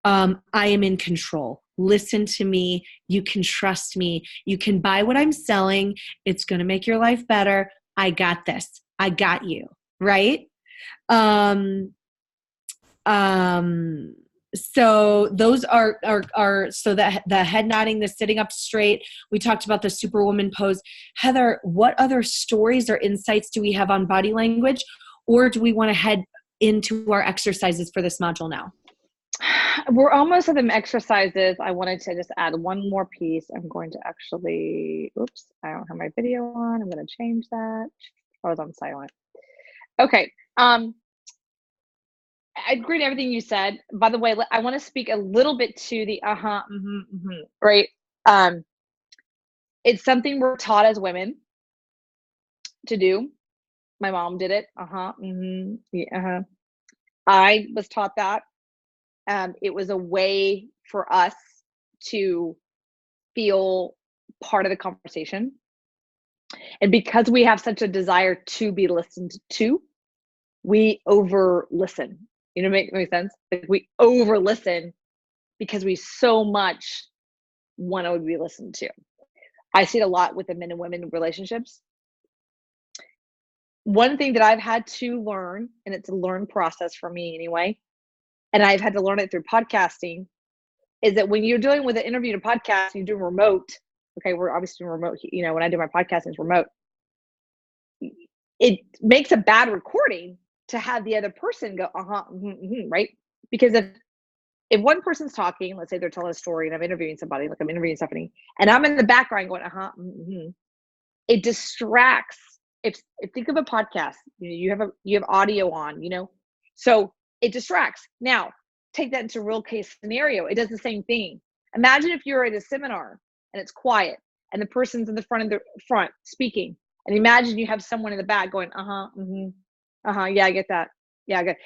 I am in control. Listen to me. You can trust me. You can buy what I'm selling. It's going to make your life better. I got this. I got you. Right? So those are so that the head nodding, the sitting up straight. We talked about the superwoman pose. Heather, what other stories or insights do we have on body language, or do we want to head into our exercises for this module now? We're almost at the exercises. I wanted to just add one more piece. I'm going to actually, oops, I don't have my video on. I'm going to change that. I was on silent. Okay. I agree to everything you said. By the way, I want to speak a little bit to the right? It's something we're taught as women to do. My mom did it. Yeah, I was taught that. It was a way for us to feel part of the conversation. And because we have such a desire to be listened to, we over listen. You know, make sense? Like we over listen because we so much want to be listened to. I see it a lot with the men and women relationships. one thing that I've had to learn, and it's a learned process for me anyway, and I've had to learn it through podcasting, is that when you're doing with an interview to podcast, you do remote. Okay, we're obviously doing remote. When I do my podcasting, it's remote. It makes a bad recording to have the other person go, right? Because if one person's talking, let's say they're telling a story and I'm interviewing somebody, like I'm interviewing Stephanie, and I'm in the background going, it distracts. If think of a podcast, you have audio on, so it distracts. Now, take that into real case scenario. It does the same thing. Imagine if you're at a seminar and it's quiet and the person's in the front speaking, and imagine you have someone in the back going, yeah, I get that. Yeah, I get,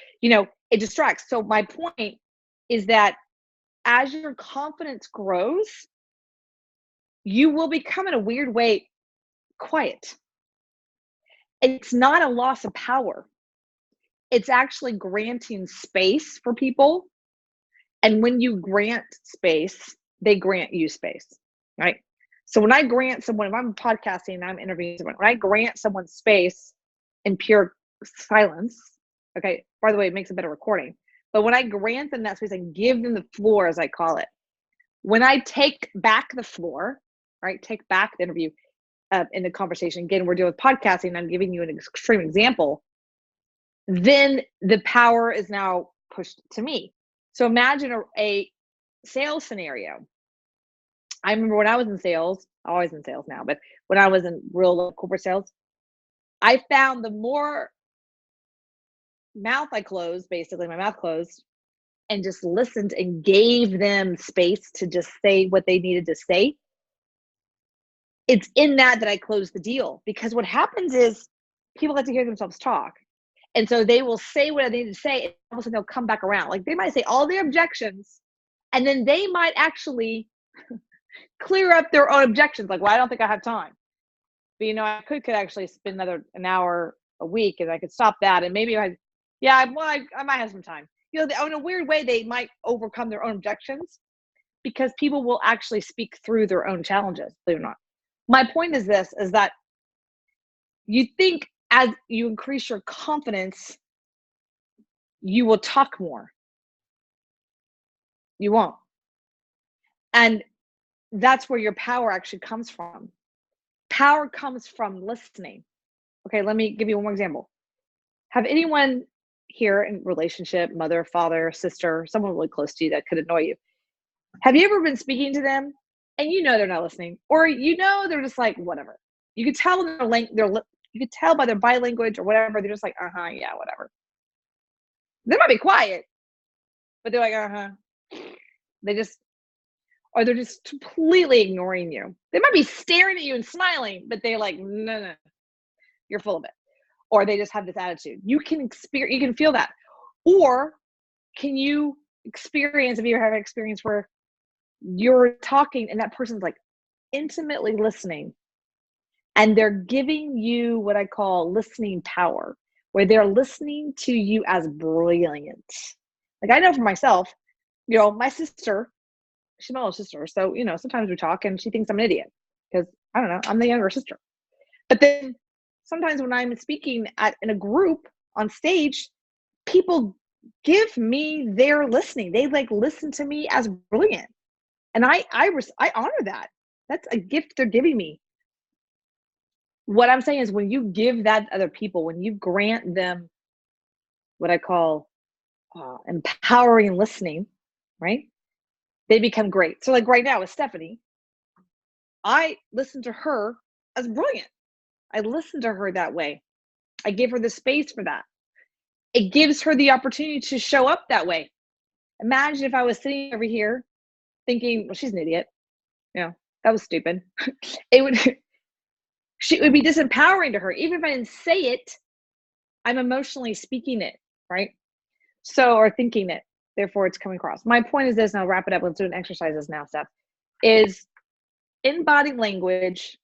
it distracts. So my point is that as your confidence grows, you will become in a weird way quiet. It's not a loss of power. It's actually granting space for people. And when you grant space, they grant you space, right? So when I grant someone, if I'm podcasting and I'm interviewing someone, when I grant someone space in pure silence, okay, by the way, it makes a better recording. But when I grant them that space and give them the floor, as I call it, when I take back the floor, right, take back the interview in the conversation, again, we're doing podcasting, and I'm giving you an extreme example, then the power is now pushed to me. So imagine a sales scenario. I remember when I was in sales, I'm always in sales now, but when I was in real corporate sales, I found the more mouth I closed, basically my mouth closed, and just listened and gave them space to just say what they needed to say, it's in that I closed the deal. Because what happens is people like to hear themselves talk. And so they will say what they need to say, and all of a sudden they'll come back around. Like they might say all their objections, and then they might actually clear up their own objections. Like, well, I don't think I have time. But I could actually spend an hour a week, and I could stop that. And maybe I might have some time. In a weird way, they might overcome their own objections because people will actually speak through their own challenges, believe it or not. My point is this, is that you think as you increase your confidence, you will talk more. You won't. And that's where your power actually comes from. Power comes from listening. Okay, let me give you one more example. Have anyone here in relationship, mother, father, sister, someone really close to you that could annoy you? Have you ever been speaking to them and they're not listening, or they're just like whatever? You could tell you could tell by their body language or whatever. They're just like yeah, whatever. They might be quiet, but they're like they're just completely ignoring you. They might be staring at you and smiling, but they're like, no, you're full of it. Or they just have this attitude. You can feel that. Or can you experience, if you ever have an experience where you're talking and that person's like intimately listening, and they're giving you what I call listening power, where they're listening to you as brilliant. Like I know for myself, my sister, she's my little sister. So, sometimes we talk and she thinks I'm an idiot because I don't know, I'm the younger sister. But then sometimes when I'm speaking in a group on stage, people give me their listening. They listen to me as brilliant. And I honor that. That's a gift they're giving me. What I'm saying is when you give that to other people, when you grant them what I call empowering listening, right? They become great. So like right now with Stephanie, I listen to her as brilliant. I listen to her that way. I give her the space for that. It gives her the opportunity to show up that way. Imagine if I was sitting over here thinking, well, she's an idiot. That was stupid. It would be disempowering to her. Even if I didn't say it, I'm emotionally speaking it, right? So, or thinking it. Therefore, it's coming across. My point is this, and I'll wrap it up. Let's do an exercises now, Steph. Is in body language,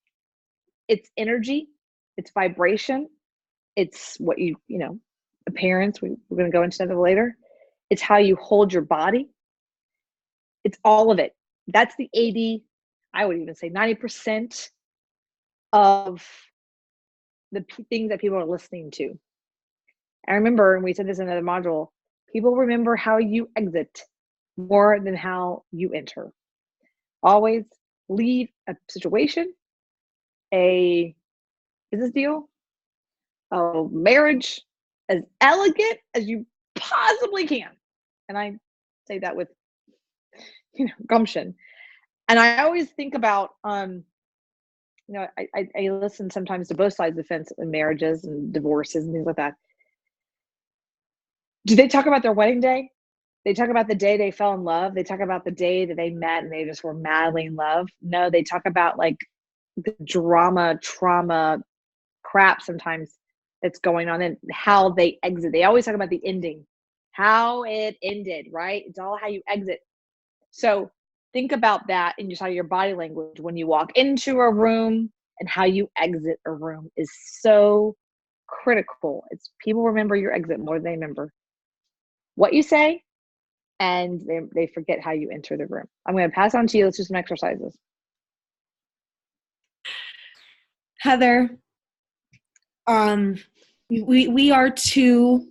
it's energy, it's vibration, it's what appearance. We're going to go into that later. It's how you hold your body. It's all of it. That's the 80, I would even say 90% of the things that people are listening to. I remember, and we said this in another module, people remember how you exit more than how you enter. Always leave a situation, a business deal, a marriage as elegant as you possibly can. And I say that with, gumption. And I always think about, I listen sometimes to both sides of the fence in marriages and divorces and things like that. Do they talk about their wedding day? They talk about the day they fell in love. They talk about the day that they met and they just were madly in love. No, they talk about like the drama, trauma, crap sometimes that's going on and how they exit. They always talk about the ending, how it ended, right? It's all how you exit. So think about that in just how your body language when you walk into a room and how you exit a room is so critical. It's people remember your exit more than they remember what you say, and they forget how you enter the room. I'm going to pass on to you. Let's do some exercises. Heather, we are two.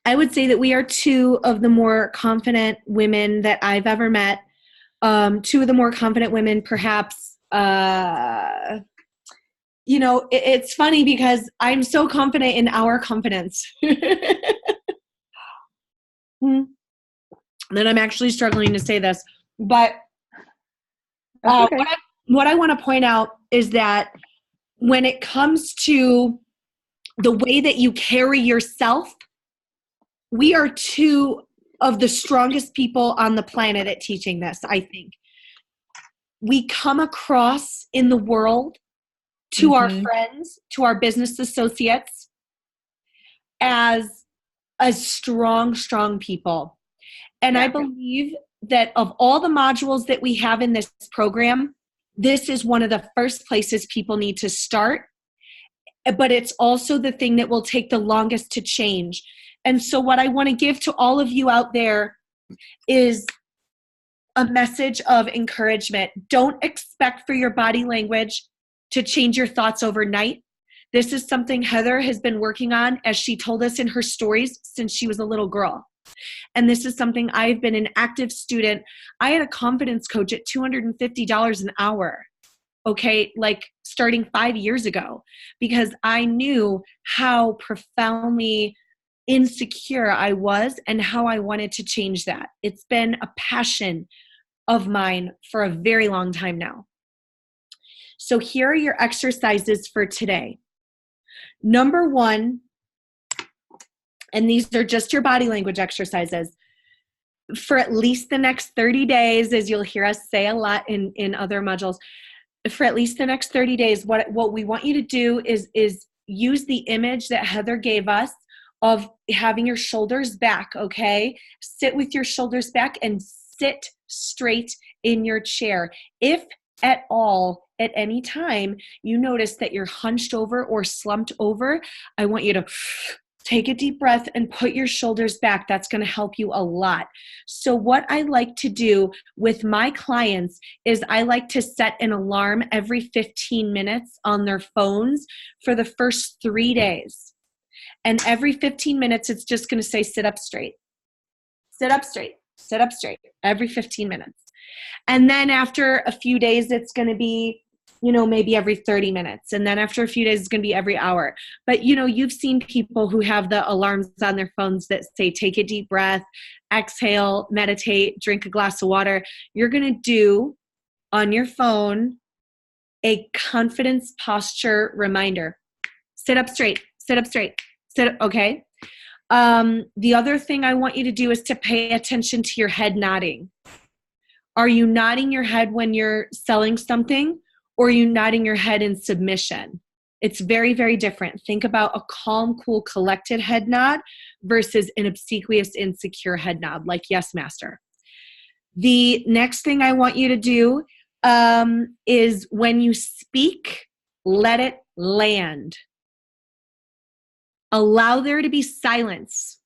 I would say that we are two of the more confident women that I've ever met. Two of the more confident women, perhaps. It's funny because I'm so confident in our confidence that I'm actually struggling to say this. But Okay. what I want to point out is that when it comes to the way that you carry yourself, we are two of the strongest people on the planet at teaching this, I think. We come across in the world to our friends, to our business associates, as strong, strong people. And I believe that of all the modules that we have in this program, this is one of the first places people need to start. But it's also the thing that will take the longest to change. And so what I want to give to all of you out there is a message of encouragement. Don't expect for your body language to change your thoughts overnight. This is something Heather has been working on, as she told us in her stories, since she was a little girl. And this is something I've been an active student. I had a confidence coach at $250 an hour. Okay, like starting 5 years ago, because I knew how profoundly insecure I was and how I wanted to change that. It's been a passion of mine for a very long time now. So here are your exercises for today. Number 1, and these are just your body language exercises, for at least the next 30 days, as you'll hear us say a lot in other modules, for at least the next 30 days, what we want you to do is use the image that Heather gave us of having your shoulders back, okay? Sit with your shoulders back and sit straight in your chair. If at all, at any time, you notice that you're hunched over or slumped over, I want you to take a deep breath and put your shoulders back. That's going to help you a lot. So what I like to do with my clients is I like to set an alarm every 15 minutes on their phones for the first 3 days. And every 15 minutes, it's just going to say, sit up straight, sit up straight, sit up straight, every 15 minutes. And then after a few days, it's going to be, maybe every 30 minutes. And then after a few days, it's going to be every hour. But, you've seen people who have the alarms on their phones that say, take a deep breath, exhale, meditate, drink a glass of water. You're going to do on your phone a confidence posture reminder. Sit up straight, sit up straight, sit up, okay? The other thing I want you to do is to pay attention to your head nodding. Are you nodding your head when you're selling something? Or are you nodding your head in submission? It's very, very different. Think about a calm, cool, collected head nod versus an obsequious, insecure head nod, like yes, master. The next thing I want you to do is when you speak, let it land. Allow there to be silence.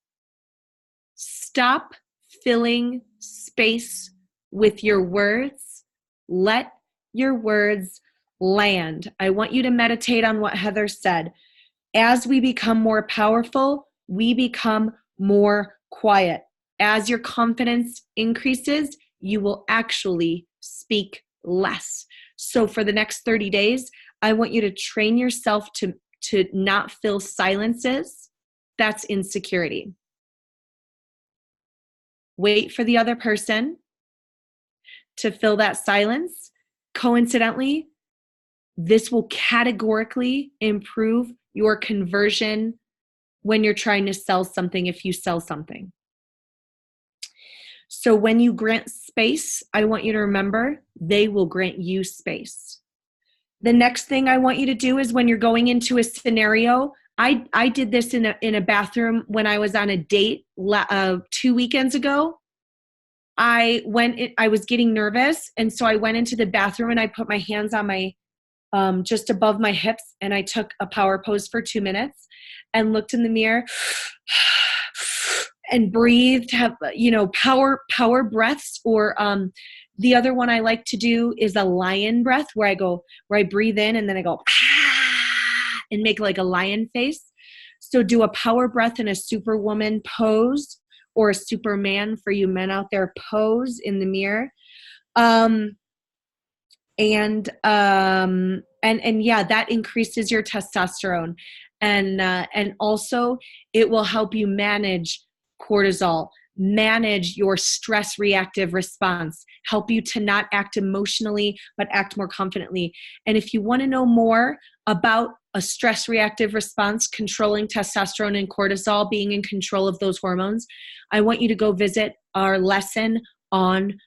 Stop filling space with your words. Let your words land. I want you to meditate on what Heather said. As we become more powerful, we become more quiet. As your confidence increases, you will actually speak less. So for the next 30 days, I want you to train yourself to not fill silences. That's insecurity. Wait for the other person to fill that silence. Coincidentally, this will categorically improve your conversion when you're trying to sell something, if you sell something. So when you grant space, I want you to remember they will grant you space. The next thing I want you to do is when you're going into a scenario, I did this in a bathroom when I was on a date 2 weekends ago. I was getting nervous, and so I went into the bathroom and I put my hands on my just above my hips, and I took a power pose for 2 minutes and looked in the mirror and breathed, have, power breaths. Or the other one I like to do is a lion breath, where I breathe in and then I go and make like a lion face. So do a power breath in a superwoman pose, or a Superman for you men out there pose in the mirror. And yeah, that increases your testosterone. And also it will help you manage cortisol, manage your stress reactive response, help you to not act emotionally, but act more confidently. And if you want to know more about a stress reactive response, controlling testosterone and cortisol, being in control of those hormones, I want you to go visit our lesson on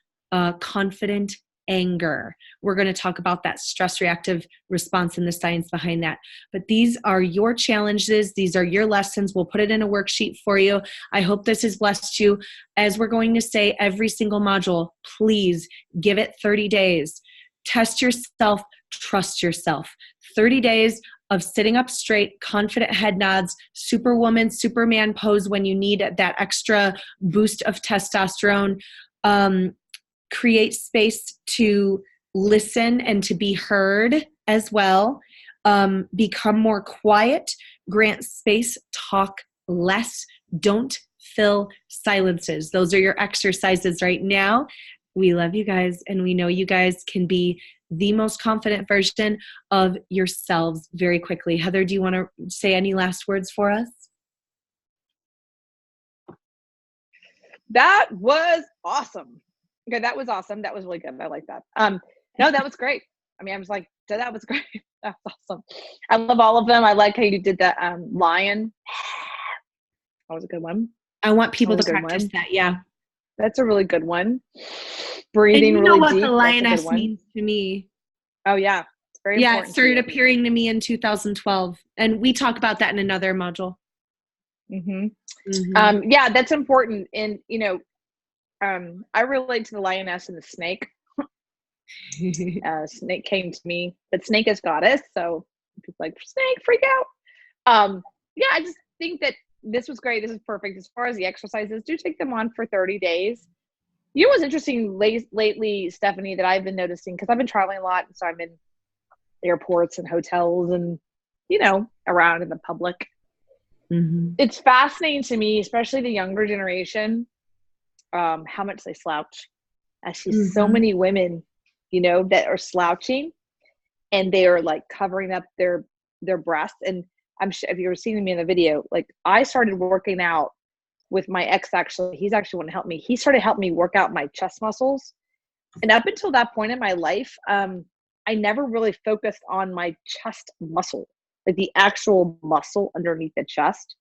confident anger. We're going to talk about that stress reactive response and the science behind that. But these are your challenges. These are your lessons. We'll put it in a worksheet for you. I hope this has blessed you. As we're going to say every single module, please give it 30 days. Test yourself, trust yourself. 30 days of sitting up straight, confident head nods, superwoman, superman pose when you need that extra boost of testosterone. Create space to listen and to be heard as well. Become more quiet, grant space, talk less, don't fill silences. Those are your exercises right now. We love you guys, and we know you guys can be the most confident version of yourselves very quickly. Heather, do you want to say any last words for us? That was awesome. Okay, that was awesome. That was really good. I like that. No, that was great. I mean, I was like, that was great. That's awesome. I love all of them. I like how you did that lion. That was a good one. I want people to practice that. Yeah. That's a really good one. Breathing and you know really what deep. The lioness means to me. Oh yeah. It's very important. Yeah, it started appearing to me in 2012. And we talk about that in another module. Mm-hmm. Mm-hmm. Yeah, that's important. And I relate to the lioness and the snake. Snake came to me, but snake is goddess. So people like, snake, freak out. Yeah, I just think that this was great. This is perfect. As far as the exercises, do take them on for 30 days. You know what's interesting lately, Stephanie, that I've been noticing, because I've been traveling a lot. So I'm in airports and hotels and, around in the public. Mm-hmm. It's fascinating to me, especially the younger generation, how much they slouch. I see so many women, that are slouching, and they are like covering up their breasts. And I'm sure if you were seeing me in the video, like I started working out with my ex. Actually, he's actually want to help me. He started helping me work out my chest muscles. And up until that point in my life, I never really focused on my chest muscle, like the actual muscle underneath the chest.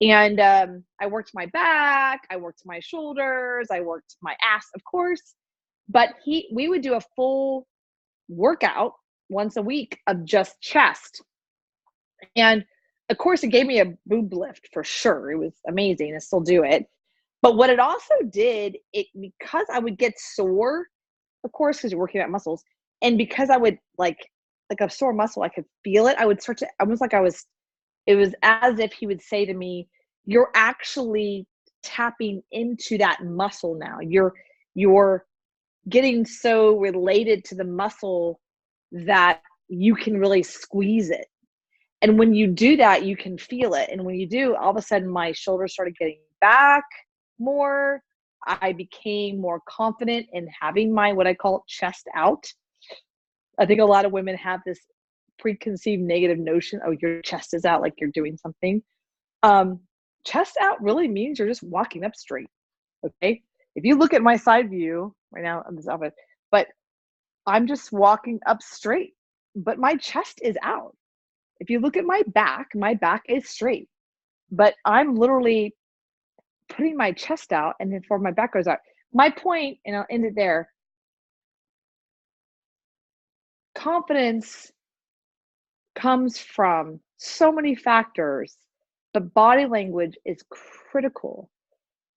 And I worked my back, I worked my shoulders, I worked my ass, of course. But we would do a full workout once a week of just chest. And of course, it gave me a boob lift for sure. It was amazing. I still do it. But what it also did, because I would get sore, of course, because you're working out muscles, and because I would like a sore muscle, I could feel it. I would start to, almost like it was as if he would say to me, you're actually tapping into that muscle now. You're getting so related to the muscle that you can really squeeze it. And when you do that, you can feel it. And when you do, all of a sudden my shoulders started getting back more. I became more confident in having my, what I call chest out. I think a lot of women have this preconceived negative notion, oh, your chest is out, like you're doing something. Chest out really means you're just walking up straight. Okay. If you look at my side view right now on this outfit, but I'm just walking up straight, but my chest is out. If you look at my back is straight, but I'm literally putting my chest out and then my back goes out. My point, and I'll end it there. Confidence comes from so many factors, but body language is critical.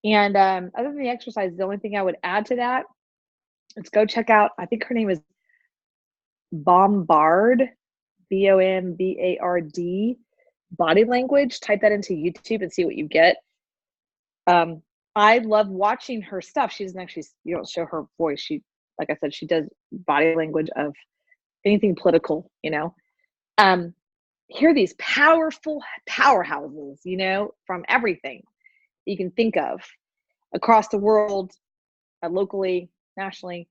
And other than the exercise, the only thing I would add to that, let's go check out, I think her name is Bombard, Bombard, body language. Type that into YouTube and see what you get. I love watching her stuff. She doesn't actually, you don't show her voice. She, like I said, she does body language of anything political, you know. Here these powerful powerhouses, you know, from everything you can think of across the world, locally, nationally.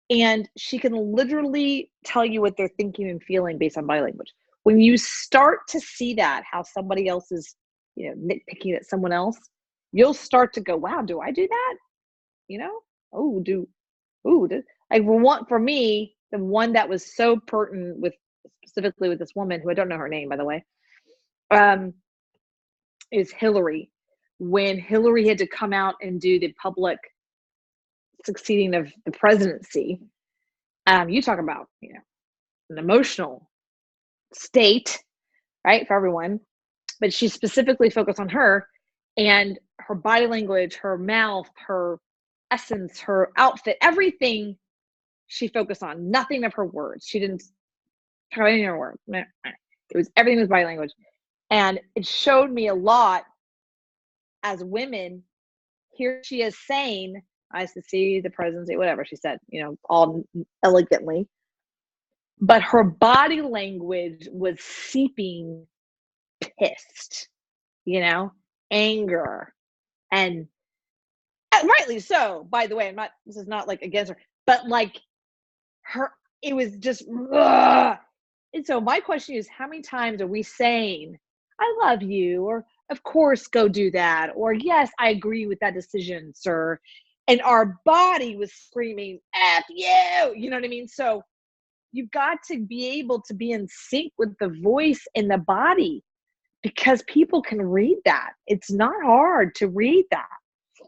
And she can literally tell you what they're thinking and feeling based on body language. When you start to see that, how somebody else is, you know, nitpicking at someone else, you'll start to go, wow, do I do that? You know, for me, the one that was so pertinent with, specifically with this woman who I don't know her name, by the way, is Hillary. When Hillary had to come out and do the public succeeding of the presidency, you talk about, you know, an emotional state, right, for everyone, but she specifically focused on her and her body language, her mouth, her essence, her outfit, everything she focused on, nothing of her words. She didn't talk about any of her words. It was, everything was body language. And it showed me a lot as women. Here she is saying, I see the presidency, whatever she said, you know, all elegantly. But her body language was seeping pissed, you know, anger, and rightly so, by the way. This is not like against her, but like her, it was just, ugh. And so my question is, how many times are we saying, I love you, or of course, go do that, or yes, I agree with that decision, sir. And our body was screaming, F you, you know what I mean? So you've got to be able to be in sync with the voice and the body, because people can read that. It's not hard to read that.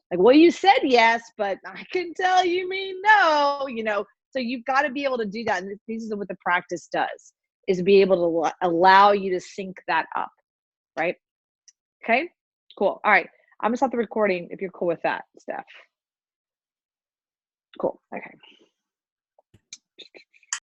Like, well, you said yes, but I can tell you mean no, you know. So you've got to be able to do that. And this is what the practice does, is be able to allow you to sync that up, right? Okay, cool. All right, I'm gonna stop the recording if you're cool with that, Steph. Cool, okay.